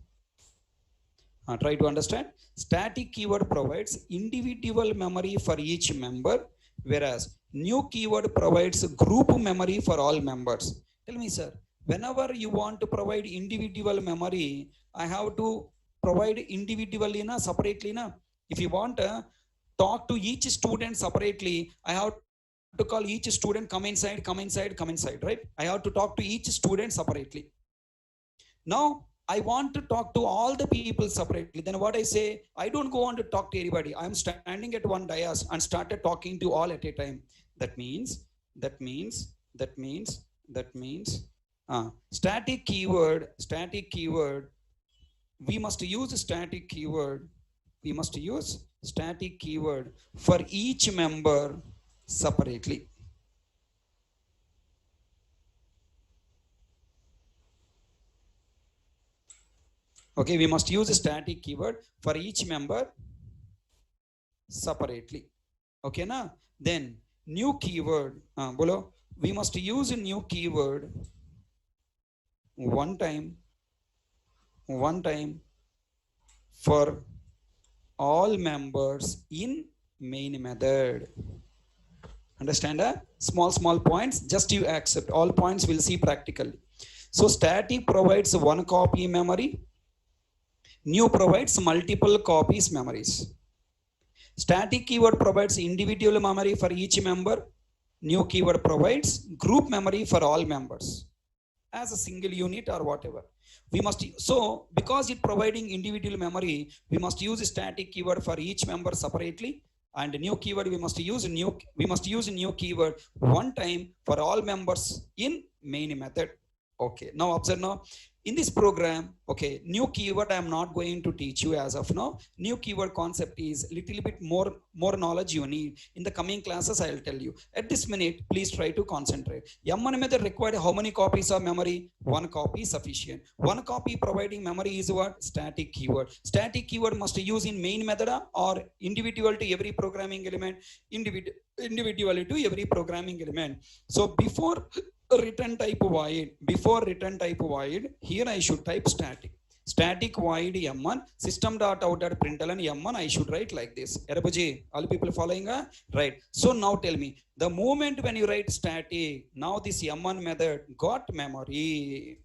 Try to understand. Static keyword provides individual memory for each member, whereas new keyword provides group memory for all members. Tell me, sir, whenever you want to provide individual memory, I have to provide individually separately. If you want to talk to each student separately, I have to call each student, come inside, right? I have to talk to each student separately. Now I want to talk to all the people separately. Then what I say, I don't go on to talk to everybody. I am standing at one dais and started talking to all at a time. That means static keyword, we must use static keyword for each member separately. Okay, we must use a static keyword for each member separately. Okay, na? Then new keyword, bolo, we must use a new keyword one time for all members in main method. Understand that? Small points, just you accept. All points we'll see practically. So static provides one copy memory, new provides multiple copies memories. Static keyword provides individual memory for each member, new keyword provides group memory for all members as a single unit or whatever. We must, so because it providing individual memory, we must use a static keyword for each member separately, and new keyword we must use a new keyword one time for all members in main method. Okay, now observe now. In this program, okay, new keyword I am not going to teach you as of now. New keyword concept is little bit more knowledge you need. In the coming classes, I will tell you. At this minute, please try to concentrate. M1 method required how many copies of memory? One copy sufficient. One copy providing memory is what? Static keyword. Static keyword must use in main method or individual to every programming element? Individually to every programming element. So before return type void, here I should type static void m1 system.out.println m1. I should write like this. Erabuji, all people following? Right. So now tell me, the moment when you write static, now this m1 method got memory.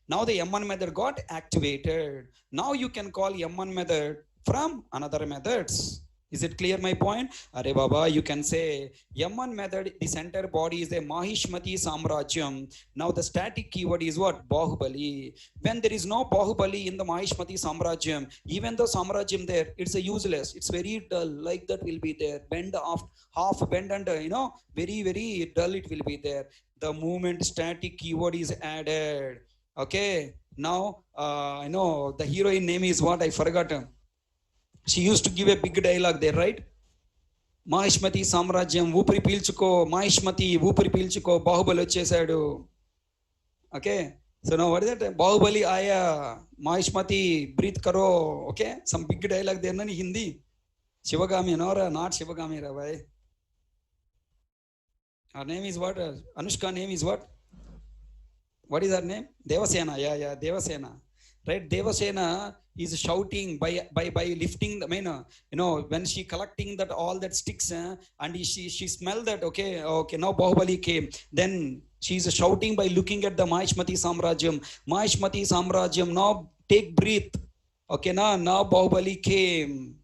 Now the m1 method got activated. Now you can call m1 method from another methods. Is it clear my point? Are Baba, you can say M1 method, the center body is a Mahishmati Samrajyam. Now the static keyword is what? Bahubali. When there is no Bahubali in the Mahishmati Samrajyam, even though Samrajyam there, it's a useless. It's very dull. Like that will be there. Bend off, half bend and very dull it will be there. The moment static keyword is added. Okay. Now I know the heroine name is what? I forgot. She used to give a big dialogue there, right? Mahishmati Samrajyam, ఊపిరి పీల్చుకో, Mahishmati, ఊపిరి పీల్చుకో, బాహుబలి వచ్చేసాడు. Okay, so now what is that? Bahubali aaya, Mahishmati, breathe karo. Okay, some big dialogue there in Hindi. Shivagami, no, not Shivagami, Ravai. Her name is what? Anushka name is what? What is her name? Devasena. Yeah, Devasena. Right? Devasena is shouting by lifting the when she collecting that all that sticks and she smelled that okay now Bahubali came, then she's shouting by looking at the Mahishmati Samrajyam now take breath, okay now Bahubali came,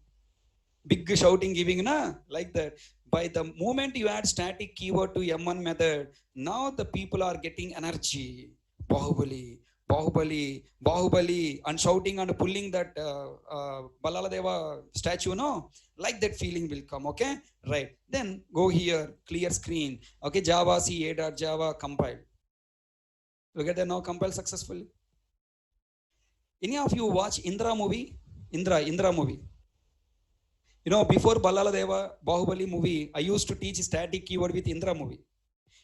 big shouting giving like that. By the moment you add static keyword to M1 method, now the people are getting energy. Bahubali, Bahubali, Bahubali, and shouting and pulling that Ballala Deva statue, no? Like that feeling will come, okay? Right. Then go here, clear screen. Okay, Java C8.java compile. Look at that now, compile successfully. Any of you watch Indra movie? Indra movie. You know, before Ballala Deva Bahubali movie, I used to teach static keyword with Indra movie.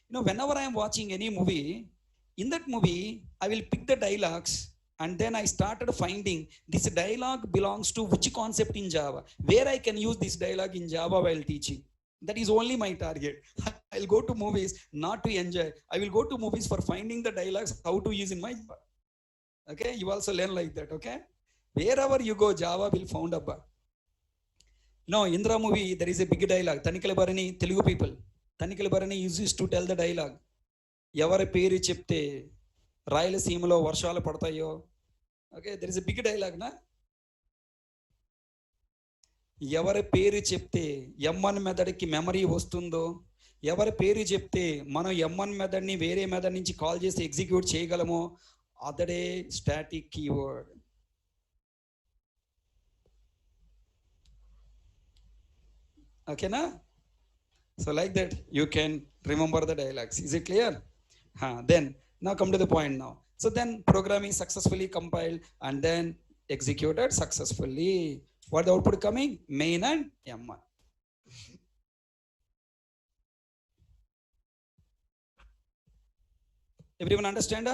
You know, whenever I am watching any movie, in that movie, I will pick the dialogues and then I started finding this dialogue belongs to which concept in Java, where I can use this dialogue in Java while teaching. That is only my target. I'll go to movies not to enjoy. I will go to movies for finding the dialogues, how to use in my Java. Okay, you also learn like that, okay? Wherever you go, Java will found up. No, Indra movie, there is a big dialogue. Tanikala Bharani, Telugu people. Tanikala Bharani used to tell the dialogue. ఎవరి పేరు చెప్తే రాయలసీమలో వర్షాలు పడతాయో, okay there is a big dialogue నా, ఎవరి పేరు చెప్తే M1 మెథడ్కి మెమరీ వస్తుందో, ఎవరి పేరు చెప్తే మనం M1 మెథడ్ని వేరే మెథడ్ నుంచి కాల్ చేసి ఎగ్జిక్యూట్ చేయగలమో అదడే స్టాటిక్ కీవర్డ్. ఓకేనా? So like that you can remember the dialogues. Is it clear? Then now come to the point now. So then program is successfully compiled and then executed successfully. What the output coming? Main and M1. Everyone understand?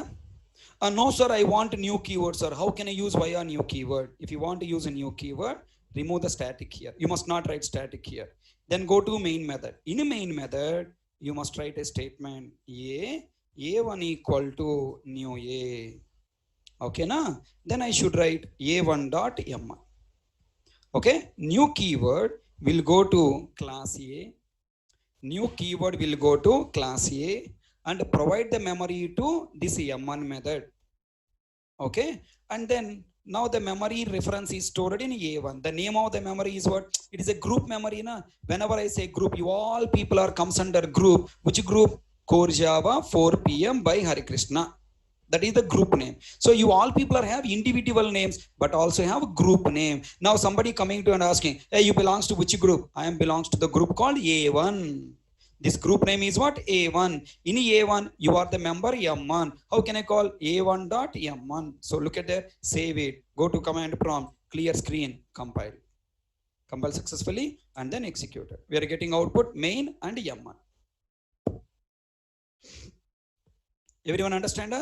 No sir, I want new keyword sir. How can I use via new keyword? If you want to use a new keyword, remove the static here. You must not write static here. Then go to main method. In a main method, you must write a statement A1 equal to new A. Okay, na? Then I should write A1 dot M1. Okay, new keyword will go to class A. New keyword will go to class A and provide the memory to this M1 method. Okay, and then now the memory reference is stored in A1. The name of the memory is what? It is a group memory. Na? Whenever I say group, you all people are comes under group. Which group? Core Java 4 PM by Hari Krishna. That is the group name. So you all people are have individual names, but also have group name. Now somebody coming to and asking, hey, you belongs to which group? I am belongs to the group called A1. This group name is what? A1. In A1, you are the member M1. How can I call A1 dot M1? So look at there, save it. Go to command prompt, clear screen, compile. Compile successfully and then execute it. We are getting output main and M1. Everyone understand?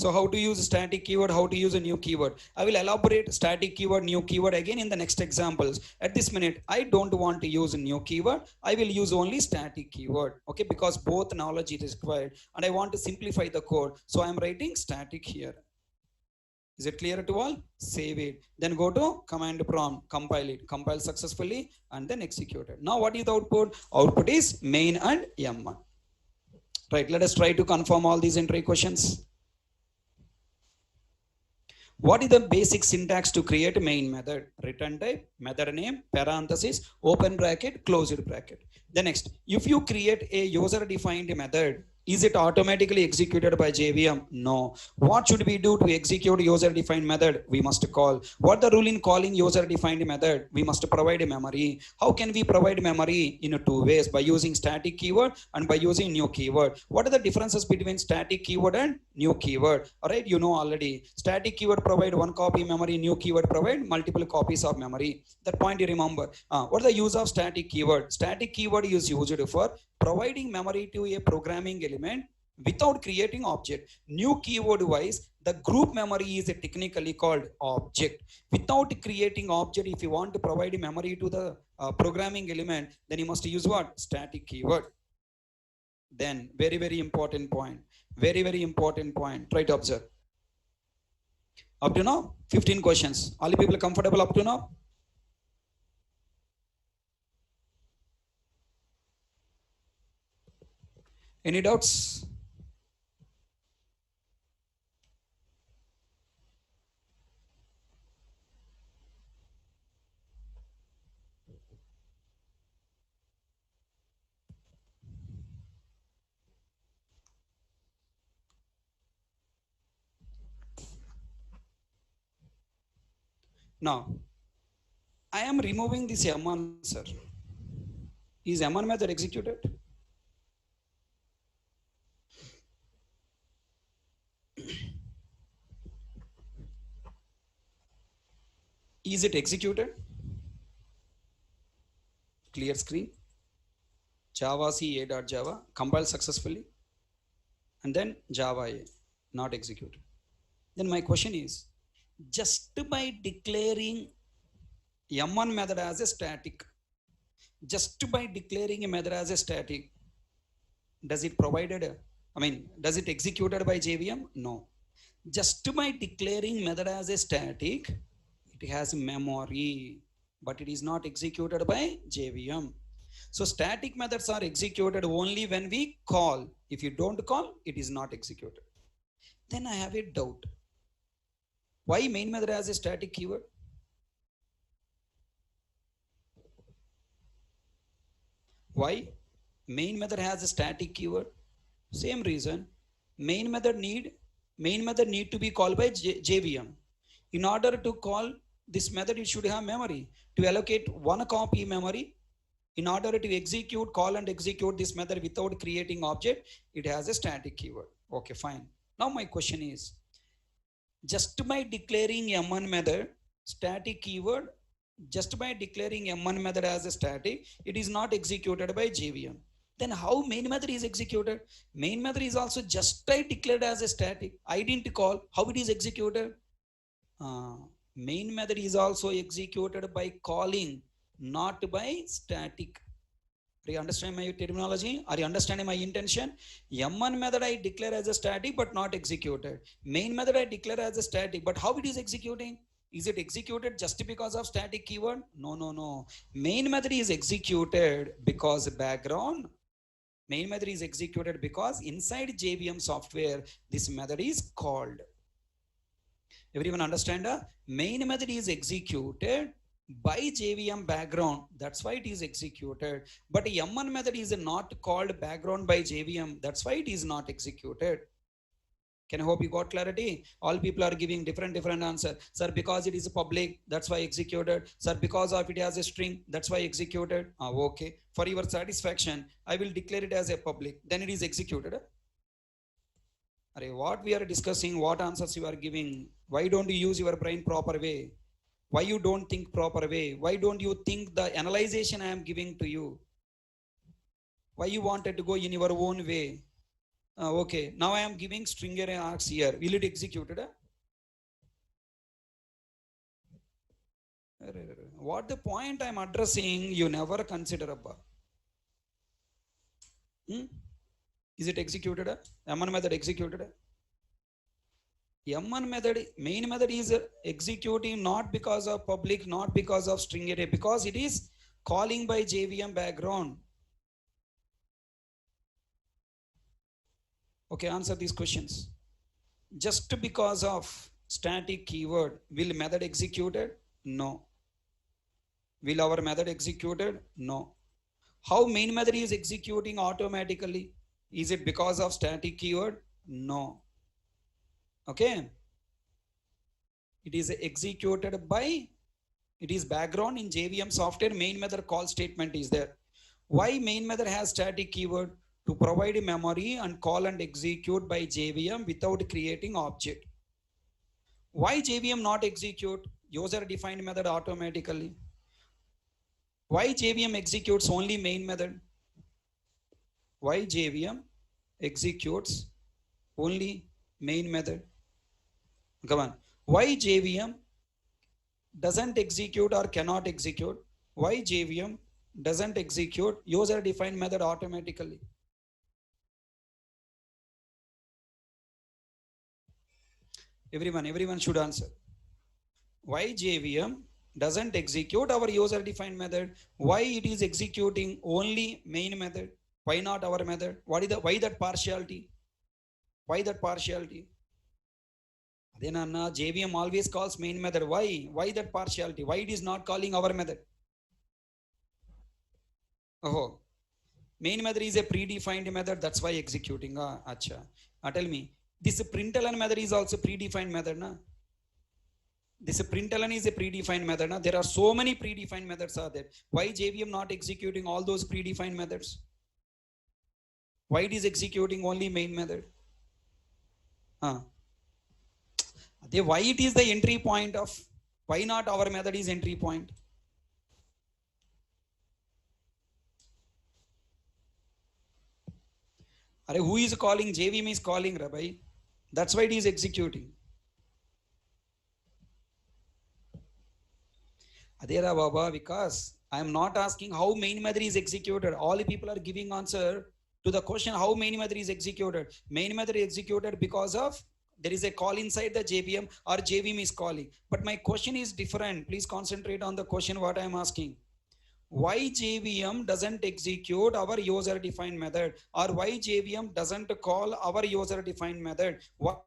So how to use static keyword, how to use a new keyword. I will elaborate static keyword, new keyword again in the next examples. At this minute, I don't want to use a new keyword. I will use only static keyword, okay, because both knowledge is required and I want to simplify the code. So I am writing static here. Is it clear to all? Save it. Then go to command prompt, compile it, compile successfully and then execute it. Now what is the output? Output is main and M1. Right, let us try to confirm all these entry questions. What is the basic syntax to create a main method? Return type, method name, parenthesis, open bracket, closed bracket. The next, if you create a user defined method, is it automatically executed by JVM? No. What should we do to execute user defined method? We must call. What the rule in calling user defined method? We must provide a memory. How can we provide memory? In two ways, by using static keyword and by using new keyword. What are the differences between static keyword and new keyword? All right, you know already. Static keyword provide one copy memory, new keyword provide multiple copies of memory. That point you remember. What is the use of static keyword? Static keyword is used for providing memory to a programming element without creating object. New keyword wise, The group memory is technically called object. Without creating object, if you want to provide memory to the programming element, then you must use what? Static keyword. Then very important point, very important point, try to observe. Up to now 15 questions. All the people comfortable up to now? Any doubts? Now I am removing this M1, sir. Is M1 method executed? Is it executed? Clear screen. Java C a.java compiled successfully, and then Java A not executed. Then my question is, just by declaring M1 method as a static, just by declaring a method as a static, does it provided does it executed by JVM? No. Just by declaring method as a static, it has memory, but it is not executed by JVM. So static methods are executed only when we call. If you don't call, it is not executed. Then I have a doubt. Why main method has a static keyword? Why main method has a static keyword? Same reason. Main method need to be called by JVM. In order to call this method, it should have memory. To allocate one copy memory, in order to execute, call and execute this method without creating object, it has a static keyword. Okay, fine. Now my question is, just by declaring M1 method static keyword, just by declaring M1 method as a static, it is not executed by JVM. Then how main method is executed? Main method is also just declared as a static. I didn't call. How it is executed? Main method is also executed by calling, not by static. Are you understanding my terminology? Are you understanding my intention? M1 method I declare as a static but not executed. Main method I declare as a static, but how it is executing? Is it executed just because of static keyword? No. Main method is executed because background. Main method is executed because inside JVM software, this method is called. Everyone understand? Main method is executed by JVM background. That's why it is executed. But M1 method is not called background by JVM. That's why it is not executed. Can I hope you got clarity? All people are giving different answer. Sir, because it is public, that's why executed. Sir, because of it has a string, that's why executed. Okay. For your satisfaction, I will declare it as a public. Then it is executed. What we are discussing, what answers you are giving? Why don't you use your brain proper way? Why you don't think proper way? Why don't you think the analyzation I am giving to you? Why you wanted to go in your own way? Okay, now I am giving string array args here. Will it execute it? What the point I am addressing, you never consider about. Is it executed? M1 method executed? M1 method, main method is executing not because of public, not because of string array, because it is calling by JVM background. Okay, answer these questions. Just because of static keyword, will method executed? No. Will our method executed? No. How main method is executing automatically? Is it because of static keyword? No. Okay. It is executed by, it is background in JVM software. Main method call statement is there. Why main method has static keyword? To provide memory and call and execute by JVM without creating object. Why JVM not execute user defined method automatically? Why JVM executes only main method? Why JVM executes only main method? Come on. Why JVM doesn't execute or cannot execute? Why JVM doesn't execute user defined method automatically? Everyone should answer. Why JVM doesn't execute our user defined method? Why it is executing only main method? Why not our method? Why that partiality? Why that partiality? Then JVM always calls main method. Why? Why that partiality? Why it is not calling our method? Oh, main method is a predefined method. That's why executing. Acha. Tell me, this println method is also predefined method, na? This println is a predefined method. Na? There are so many predefined methods are there. Why JVM not executing all those predefined methods? Why it is executing only main method? Why it is the entry point of, why not our method is entry point? Who is calling? JVM is calling, Rabbi. That's why it is executing. Adera Baba, because I am not asking how main method is executed. All the people are giving answer to the question how main method is executed. Main method is executed because of there is a call inside the JVM or JVM is calling. But my question is different. Please concentrate on the question what I am asking. Why JVM doesn't execute our user defined method, or why JVM doesn't call our user defined method? What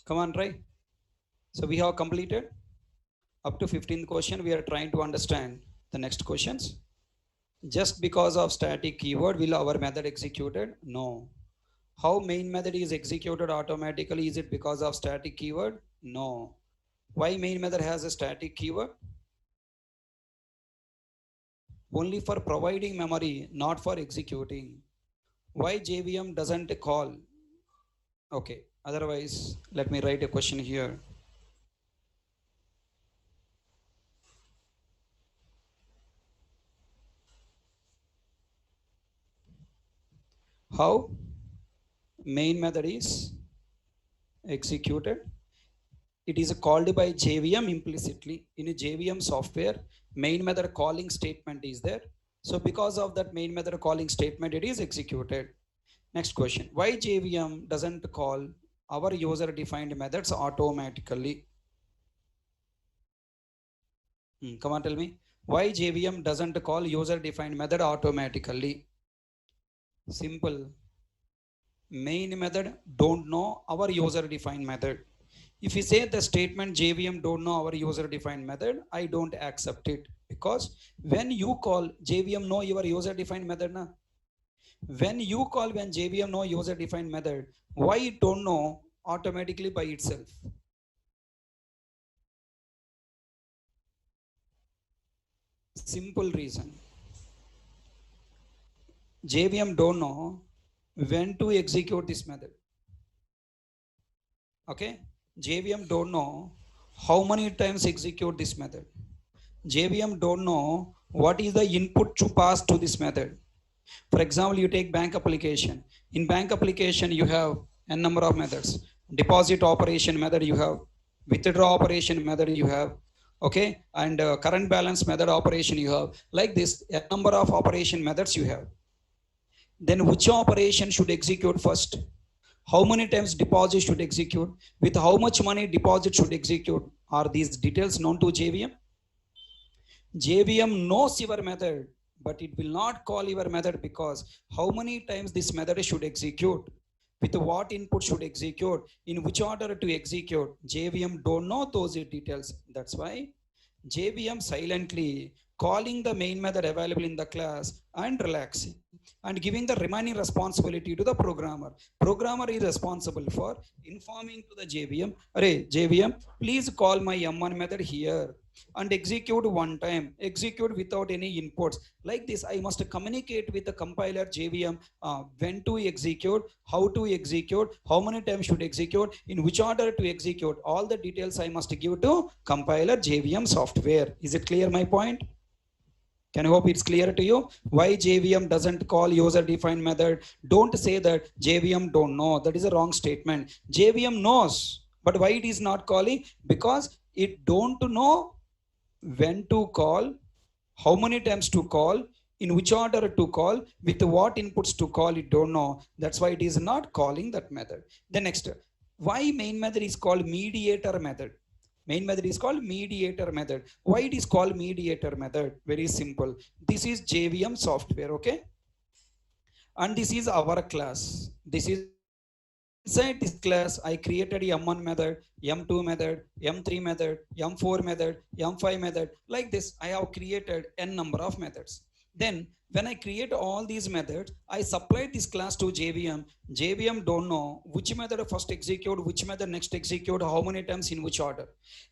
Come on, try. So we have completed up to 15th question. We are trying to understand the next questions. Just because of static keyword will our method executed? No. How main method is executed automatically? Is it because of static keyword? No. Why main method has a static keyword? Only for providing memory, not for executing. Why JVM doesn't call? Okay, otherwise let me write a question here. How main method is executed? It is called by JVM implicitly. In a JVM software, main method calling statement is there. So because of that main method calling statement, it is executed. Next question. Why JVM doesn't call our user defined methods automatically? Come on, tell me. Why JVM doesn't call user defined method automatically? Simple. Main method don't know our user defined method. If you say the statement JVM don't know our user defined method, I don't accept it, because when you call JVM know your user defined method, na? When JVM know user defined method, why it don't know automatically by itself? Simple reason. JVM don't know when to execute this method. Okay, JVM don't know how many times execute this method. JVM don't know what is the input to pass to this method. For example, you take bank application. In bank application, you have n number of methods. Deposit operation method you have, withdraw operation method you have, okay, and current balance method operation you have. Like this, a number of operation methods you have. Then which operation should execute first? How many times deposit should execute? With how much money deposit should execute? Are these details known to JVM? JVM knows your method, but it will not call your method, because how many times this method should execute, with what input should execute, in which order to execute, JVM don't know those details. That's why JVM silently calling the main method available in the class and relaxing. and giving the remaining responsibility to the programmer. Programmer is responsible for informing to the JVM, "Arey, JVM, please call my M1 method here and execute one time, execute without any inputs." Like this, I must communicate with the compiler JVM when to execute, how to execute, how many times should execute, in which order to execute. All the details I must give to compiler JVM software. Is it clear my point? Can I hope it's clear to you? Why JVM doesn't call user defined method? Don't say that JVM don't know. That is a wrong statement. JVM knows, but why it is not calling? Because it don't know when to call, how many times to call, in which order to call, with what inputs to call, it don't know. That's why it is not calling that method. The next, why main method is called mediator method? Main method is called mediator method. Why it is called mediator method? Very simple. This is JVM software, okay? And this is our class. This is inside this class, I created M1 method, M2 method, M3 method, M4 method, M5 method. Like this, I have created n number of methods. Then when I create all these methods, I supply this class to JVM. JVM don't know which method first execute, which method next execute, how many times, in which order.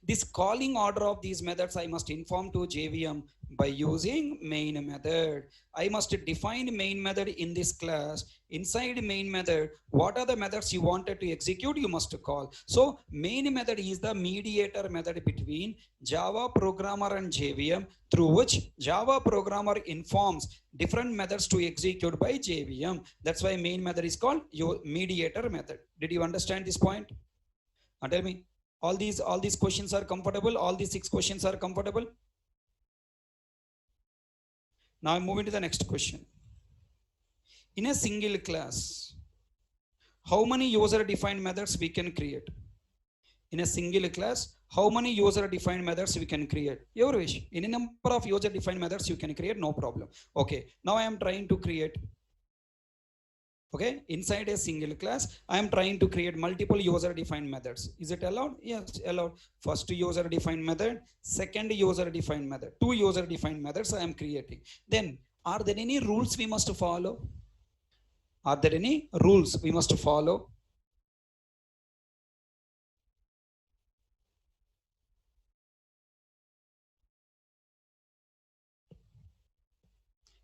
This calling order of these methods I must inform to JVM by using main method. I must define main method in this class. Inside main method, what are the methods you wanted to execute, you must call. So main method is the mediator method between Java programmer and JVM, through which Java programmer informs different methods to execute by JVM. That's why main method is called your mediator method. Did you understand this point? Tell me, all these questions are comfortable? All these 6 questions are comfortable? Now I'm moving to the next question. In a single class, how many user-defined methods we can create? In a single class, how many user-defined methods we can create? Your wish. In a number of user-defined methods you can create, no problem. Okay, now I am trying to create, okay, inside a single class, I am trying to create multiple user-defined methods. Is it allowed? Yes, allowed. First user-defined method, second user-defined method, 2 user-defined methods I am creating. Then, are there any rules we must follow? Are there any rules we must follow?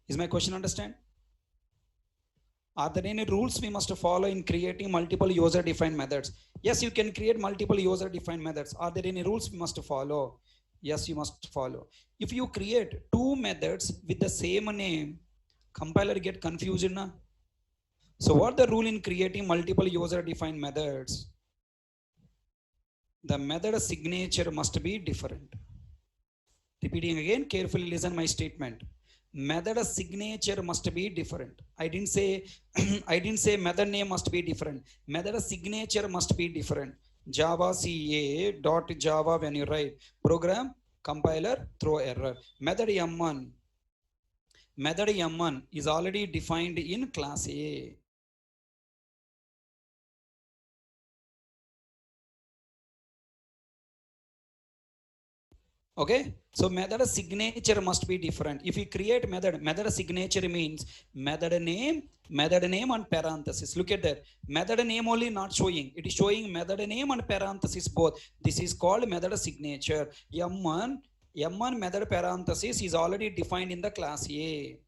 Is my question understand? Are there any rules we must follow in creating multiple user-defined methods? Yes, you can create multiple user-defined methods. Are there any rules we must follow? Yes, you must follow. If you create 2 methods with the same name, compiler get confused na? So what the rule in creating multiple user-defined methods? The method signature must be different. Repeating again, carefully listen my statement. Method signature must be different. I didn't say method name must be different. Method signature must be different. Java CA dot Java, when you write program, compiler throw error. Method M1 is already defined in class A. Okay, so method signature must be different. If you create method signature means method name and parenthesis. Look at that. Method name only not showing. It is showing method name and parenthesis both. This is called method signature. M1 method parenthesis is already defined in the class A.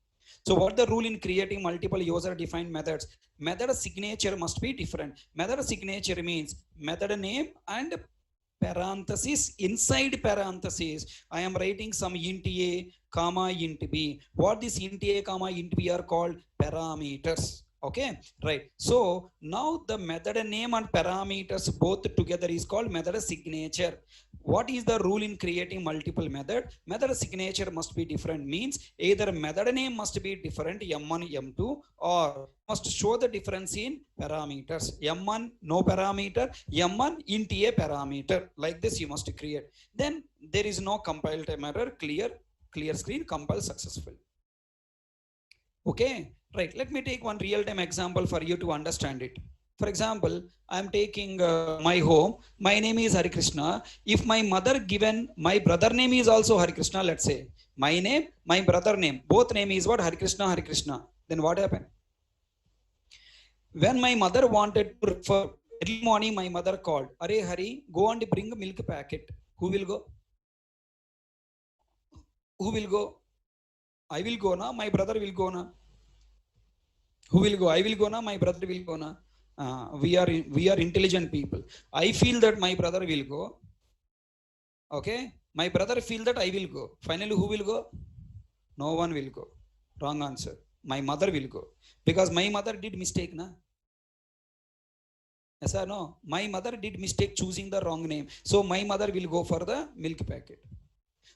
So what the rule in creating multiple user defined methods? Method signature must be different. Method signature means method name and parenthesis. Inside parenthesis, I am writing some int a comma int b. What this int a comma int b are called? Parameters. Okay, right. So now the method name and parameters both together is called method signature. What is the rule in creating multiple method? Method signature must be different means either method name must be different, M1, M2, or must show the difference in parameters. M1 no parameter, M1 int a parameter. Like this you must create. Then there is no compile time error, clear screen, compile successful. Okay, right. Let me take one real-time example for you to understand it. For example, I am taking my home. My name is Hari Krishna. If my mother given my brother name is also Hari Krishna, let's say my name, my brother name, both name is what? Hari Krishna, Hari Krishna. Then what happened? When my mother wanted to refer, early morning my mother called, "Are Hari, go and bring a milk packet." Who will go? Who will go? I will go na, my brother will go na. Who will go? I will go na, my brother will go na. We are intelligent people. I feel that my brother will go. Okay, my brother feel that I will go. Finally, who will go? No one will go. Wrong answer. My mother will go, because my mother did mistake na. Yes or no? My mother did mistake choosing the wrong name, so my mother will go for the milk packet.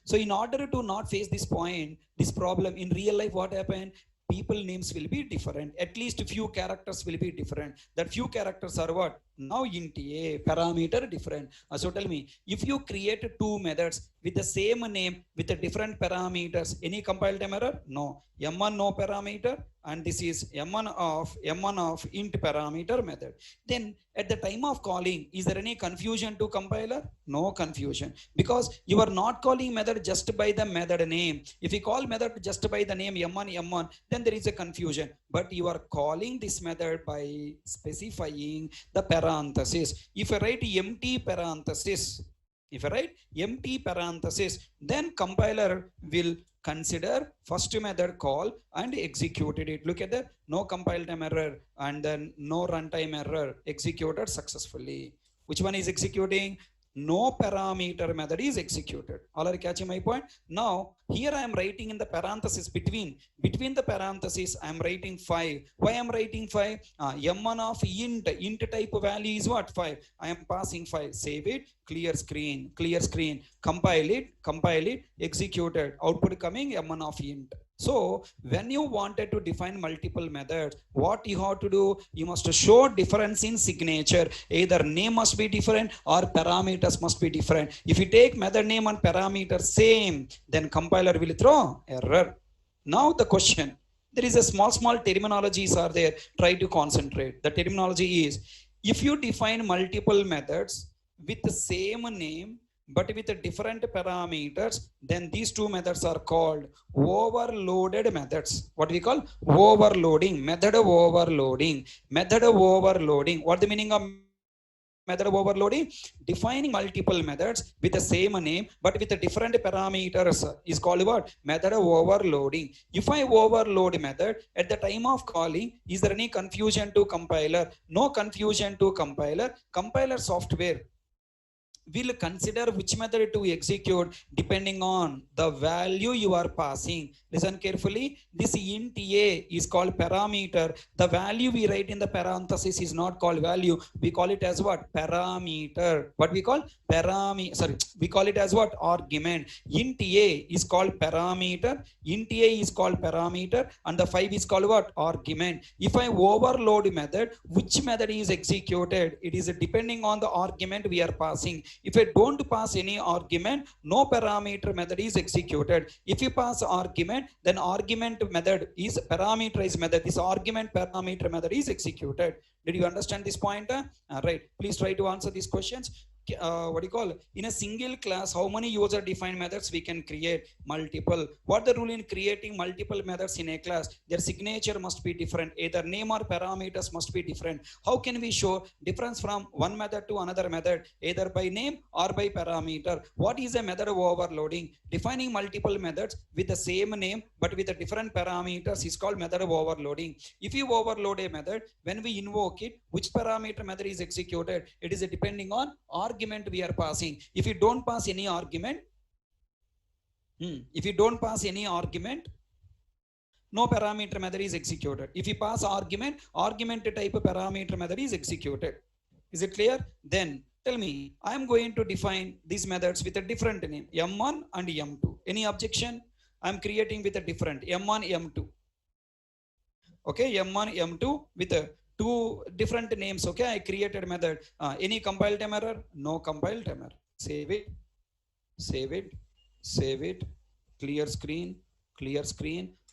So in order to not face this point, this problem in real life, what happened? People names will be different. At least few characters will be different. That few characters are what? Now int a parameter different. So tell me, if you create two methods with the same name with the different parameters, any compile time error? No. M1 no parameter, and this is M1 of int parameter method. Then at the time of calling, is there any confusion to compiler? No confusion, because you are not calling method just by the method name. If you call method just by the name M1, then there is a confusion. But you are calling this method by specifying the parenthesis. If I write empty parenthesis, then compiler will consider first method call and executed it. Look at that, no compile time error and then no runtime error, executed successfully. Which one is executing? No parameter method is executed. All are catching my point? Now here I am writing in the parenthesis between the parenthesis I am writing 5. Why I am writing 5? M1 of int type value is what? 5. I am passing 5. Save it, clear screen, compile it, executed, output coming M1 of int. So when you wanted to define multiple methods, what you have to do? You must show difference in signature. Either name must be different or parameters must be different. If you take method name and parameter same, then compiler will throw error. Now the question, there is a small terminologies are there. Try to concentrate. The terminology is, if you define multiple methods with the same name but with different parameters, then these two methods are called overloaded methods. What we call overloading, method overloading. What the meaning of method overloading? Defining multiple methods with the same name but with the different parameters is called what? Method overloading. If I overload method at the time of calling, is there any confusion to compiler? No confusion to compiler. Compiler software will consider which method to execute depending on the value you are passing. Listen carefully. This int a is called parameter. The value we write in the parenthesis is not called value. We call it as what? Parameter. What we call? We call it as what? Argument. Int a is called parameter. And the 5 is called what? Argument. If I overload method, which method is executed? It is depending on the argument we are passing. If I don't pass any argument, no parameter method is executed. If you pass argument, then argument method is parameterized method. This argument parameter method is executed. Did you understand this point? Right. Please try to answer these questions. What do you call? In a single class, how many user defined methods we can create? Multiple. What the rule in creating multiple methods in a class? Their signature must be different. Either name or parameters must be different. How can we show difference from one method to another method? Either by name or by parameter. What is a method overloading? Defining multiple methods with the same name but with the different parameters is called method overloading. If you overload a method, when we invoke it, which parameter method is executed? It is depending on argument we are passing. If you don't pass any argument, no parameter method is executed. If you pass argument type parameter method is executed. Is it clear? Then tell me, I am going to define these methods with a different name, M1 and M2. Any objection? I am creating with a different M1, M2. Okay, M1, M2 with a two different names. Okay, I created method. Any compile time error? No compile time error. Save it, clear screen,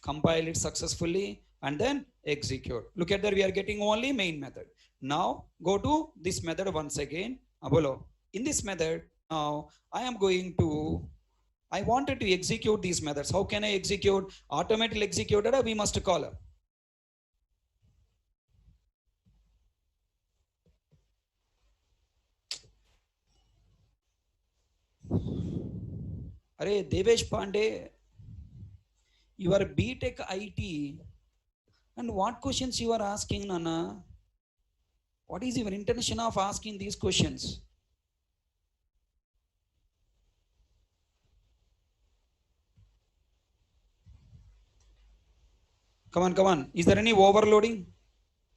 compile it successfully, and then execute. Look at that, we are getting only main method. Now go to this method once again. Below in this method, now I wanted to execute these methods. How can I execute? Automatically executed, or we must call Arey Devesh Pandey, you are BTech IT, and what questions you are asking, Nana? What is your intention of asking these questions? Come on. Is there any overloading?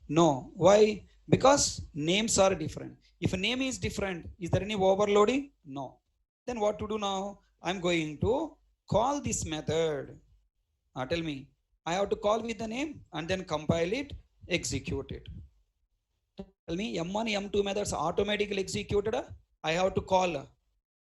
No. Why? Because names are different. If a name is different, is there any overloading? No. Then what to do now? I'm going to call this method. Tell me. I have to call with the name and then compile it, execute it. Tell me, M1, M2 methods automatically executed. I have to call.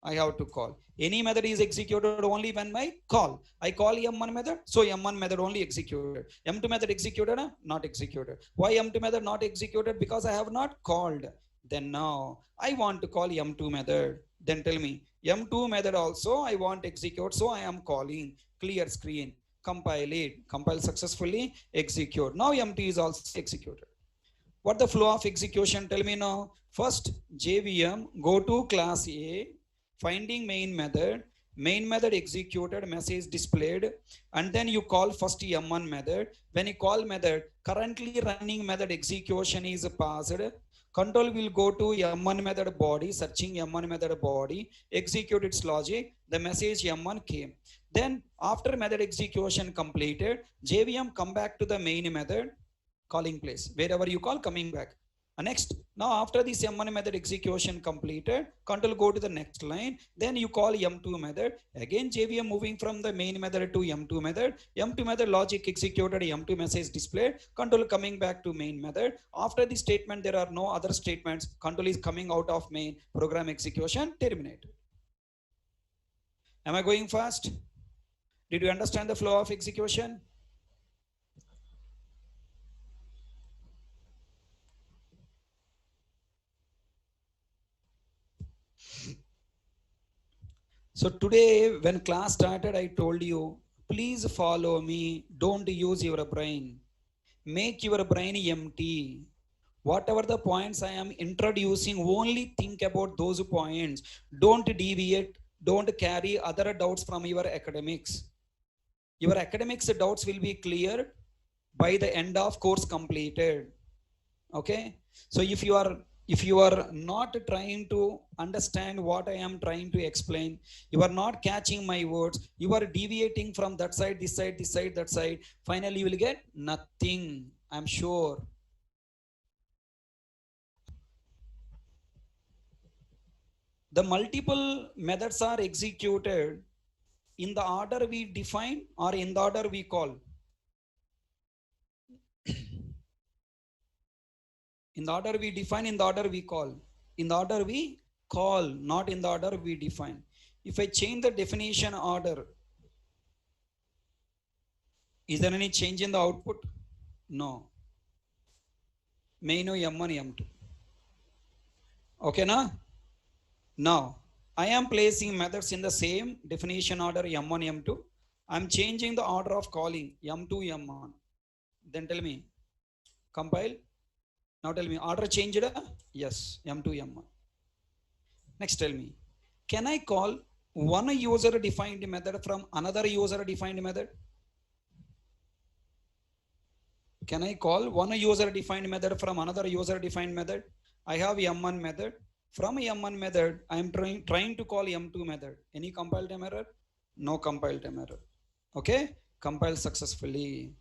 I have to call. Any method is executed only when I call. I call M1 method, so M1 method only executed. M2 method executed, not executed. Why M2 method not executed? Because I have not called. Then now I want to call M2 method. Then tell me, M2 method also I want to execute, so I am calling. Clear screen. Compile it. Compile successfully. Execute. Now M2 is also executed. What the flow of execution? Tell me now. First, JVM, go to class A, finding main method executed, message displayed, and then you call first M1 method. When you call method, currently running method execution is passed. Control will go to M1 method body, searching M1 method body, execute its logic, the message M1 came. Then after method execution completed, JVM come back to the main method, calling place. Wherever you call, coming back. Next, now after this M1 method execution completed, control go to the next line. Then you call M2 method. Again, JVM moving from the main method to M2 method. M2 method logic executed, M2 message displayed. Control coming back to main method. After the statement, there are no other statements. Control is coming out of main, program execution terminated. Am I going fast? Did you understand the flow of execution? So today, when class started, I told you, please follow me. Don't use your brain. Make your brain empty. Whatever the points I am introducing, only think about those points. Don't deviate. Don't carry other doubts from your academics. Your academics doubts will be cleared by the end of course completed. Okay? So if you are not trying to understand what I am trying to explain, you are not catching my words, you are deviating from that side, this side, this side, that side, finally you will get nothing, I'm sure. The multiple methods are executed in the order we define or in the order we call. In the order we define, in the order we call. In the order we call, not in the order we define. If I change the definition order, is there any change in the output? No. Main M1, M2. Okay, na? Now, I am placing methods in the same definition order M1, M2. I'm changing the order of calling M2, M1. Then tell me, compile. Now tell me, order changed? Yes, M2, M1. Next, tell me, can I call one user defined method from another user defined method? Can I call one user defined method from another user defined method? I have M1 method. From M1 method, I am trying to call M2 method. Any compile time error? No compile time error. Okay, compile successfully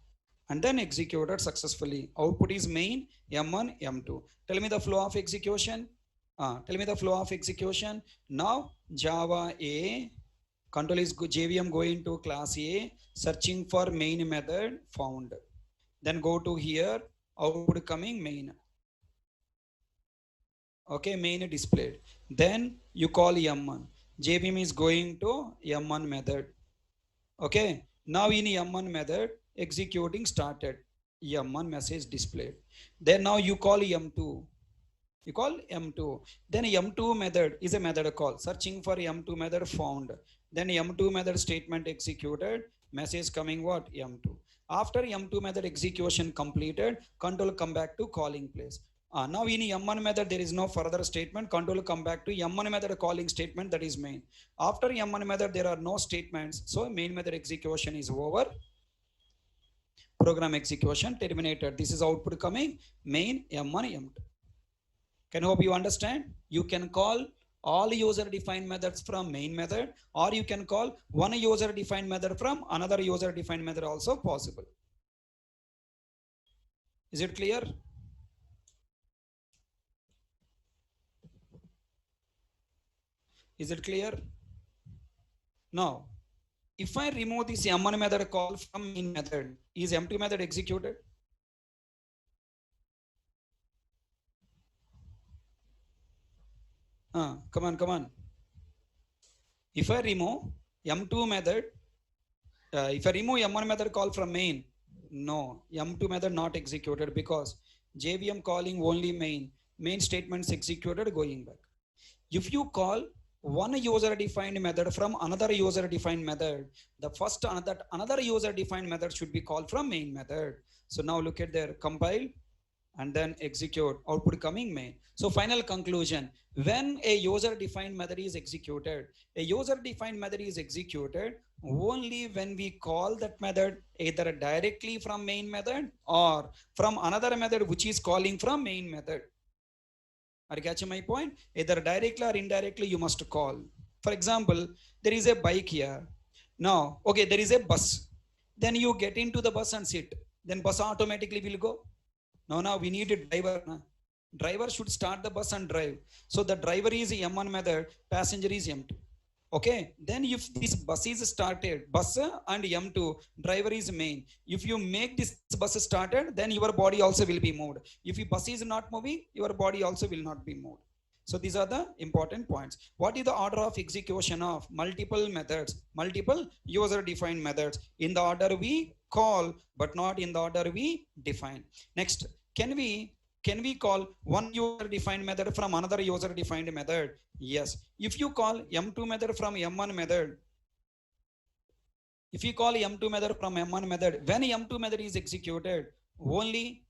and then executed successfully. Output is main M1, M2. Tell me the flow of execution. Tell me the flow of execution. Now Java A, control is JVM going to class A, searching for main method found. Then go to here, output coming main. Okay, main displayed. Then you call M1. JVM is going to M1 method. Okay, now in M1 method, executing started. M1 message displayed. Then now you call M2. You call M2. Then M2 method is a method call. Searching for M2 method found. Then M2 method statement executed. Message coming what? M2. After M2 method execution completed, control come back to calling place. Now in M1 method, there is no further statement. Control will come back to M1 method calling statement, that is main. After M1 method, there are no statements. So main method execution is over. Program execution terminated. This is output coming main M1, M2. Can hope you understand? You can call all user defined methods from main method, or you can call one user defined method from another user defined method also possible. Is it clear? Is it clear? Now, if I remove this M1 method call from main method, is M2 method executed? Come on. If I remove M2 method, if I remove M1 method call from main, no, M2 method not executed because JVM calling only main statements executed going back. If you call one user defined method from another user defined method, the first another user defined method should be called from main method. So now look at their compile and then execute, output coming main. So final conclusion, when a user defined method is executed, a user defined method is executed only when we call that method either directly from main method or from another method which is calling from main method. Are you catching my point? Either directly or indirectly you must call. For example, there is a bike here. Now, okay, there is a bus. Then you get into the bus and sit. Then bus automatically will go. No, we need a driver. No? Driver should start the bus and drive. So the driver is M1 method, passenger is M2. Okay, then if this bus is started, bus and M2, driver is main. If you make this bus started, then your body also will be moved. If your bus is not moving, your body also will not be moved. So these are the important points. What is the order of execution of multiple methods, multiple user defined methods? In the order we call, but not in the order we define. Next, can we call one user defined method from another user defined method? Yes. If you call M2 method from M1 method, if you call M2 method from M1 method, when M2 method is executed, only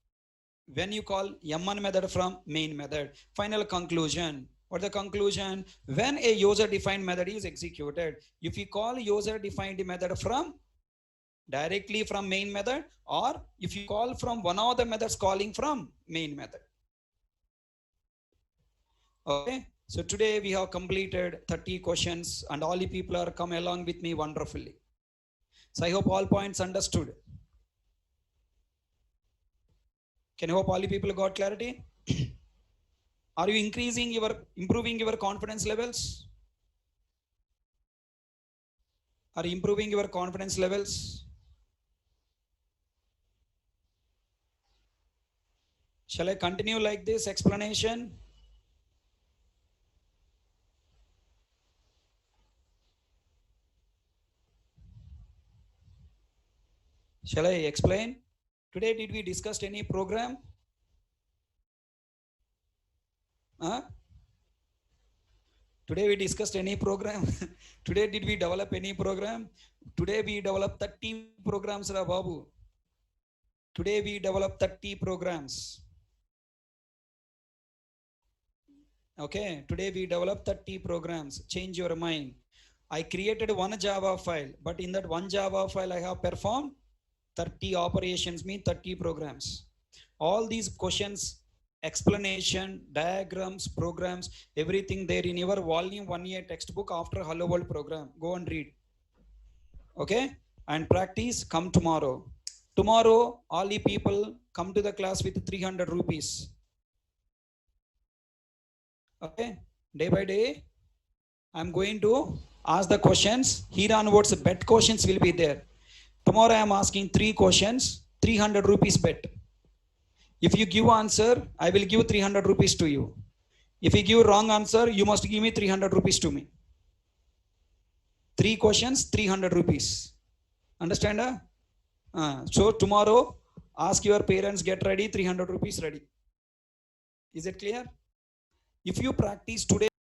when you call M1 method from main method. Final conclusion. What the conclusion? When a user defined method is executed, if you call user defined method from directly from main method, or if you call from one of the methods calling from main method. Okay, so today we have completed 30 questions and all the people are come along with me wonderfully. So I hope all points understood. Can I hope all the people got clarity? Are you improving your confidence levels? Are you improving your confidence levels? Shall I continue like this explanation? Shall I explain? Today, did we discuss any program? Today we discussed any program? Today did we develop any program? Today we developed 30 programs, Ra Babu. Today we developed 30 programs. Okay, today we developed 30 programs. Change your mind. I created one Java file, but in that one Java file I have performed 30 operations, mean 30 programs. All these questions, explanation, diagrams, programs, everything there in your volume 1A textbook after Hello World program. Go and read. Okay, and practice. Come tomorrow. Tomorrow, all the people come to the class with 300 rupees. Okay, day by day, I'm going to ask the questions. Here onwards, bet questions will be there. Tomorrow, I am asking 3 questions, 300 rupees bet. If you give answer, I will give 300 rupees to you. If you give wrong answer, you must give me 300 rupees to me. 3 questions, 300 rupees. Understand? So tomorrow, ask your parents, get ready, 300 rupees ready. Is it clear? If you practice today,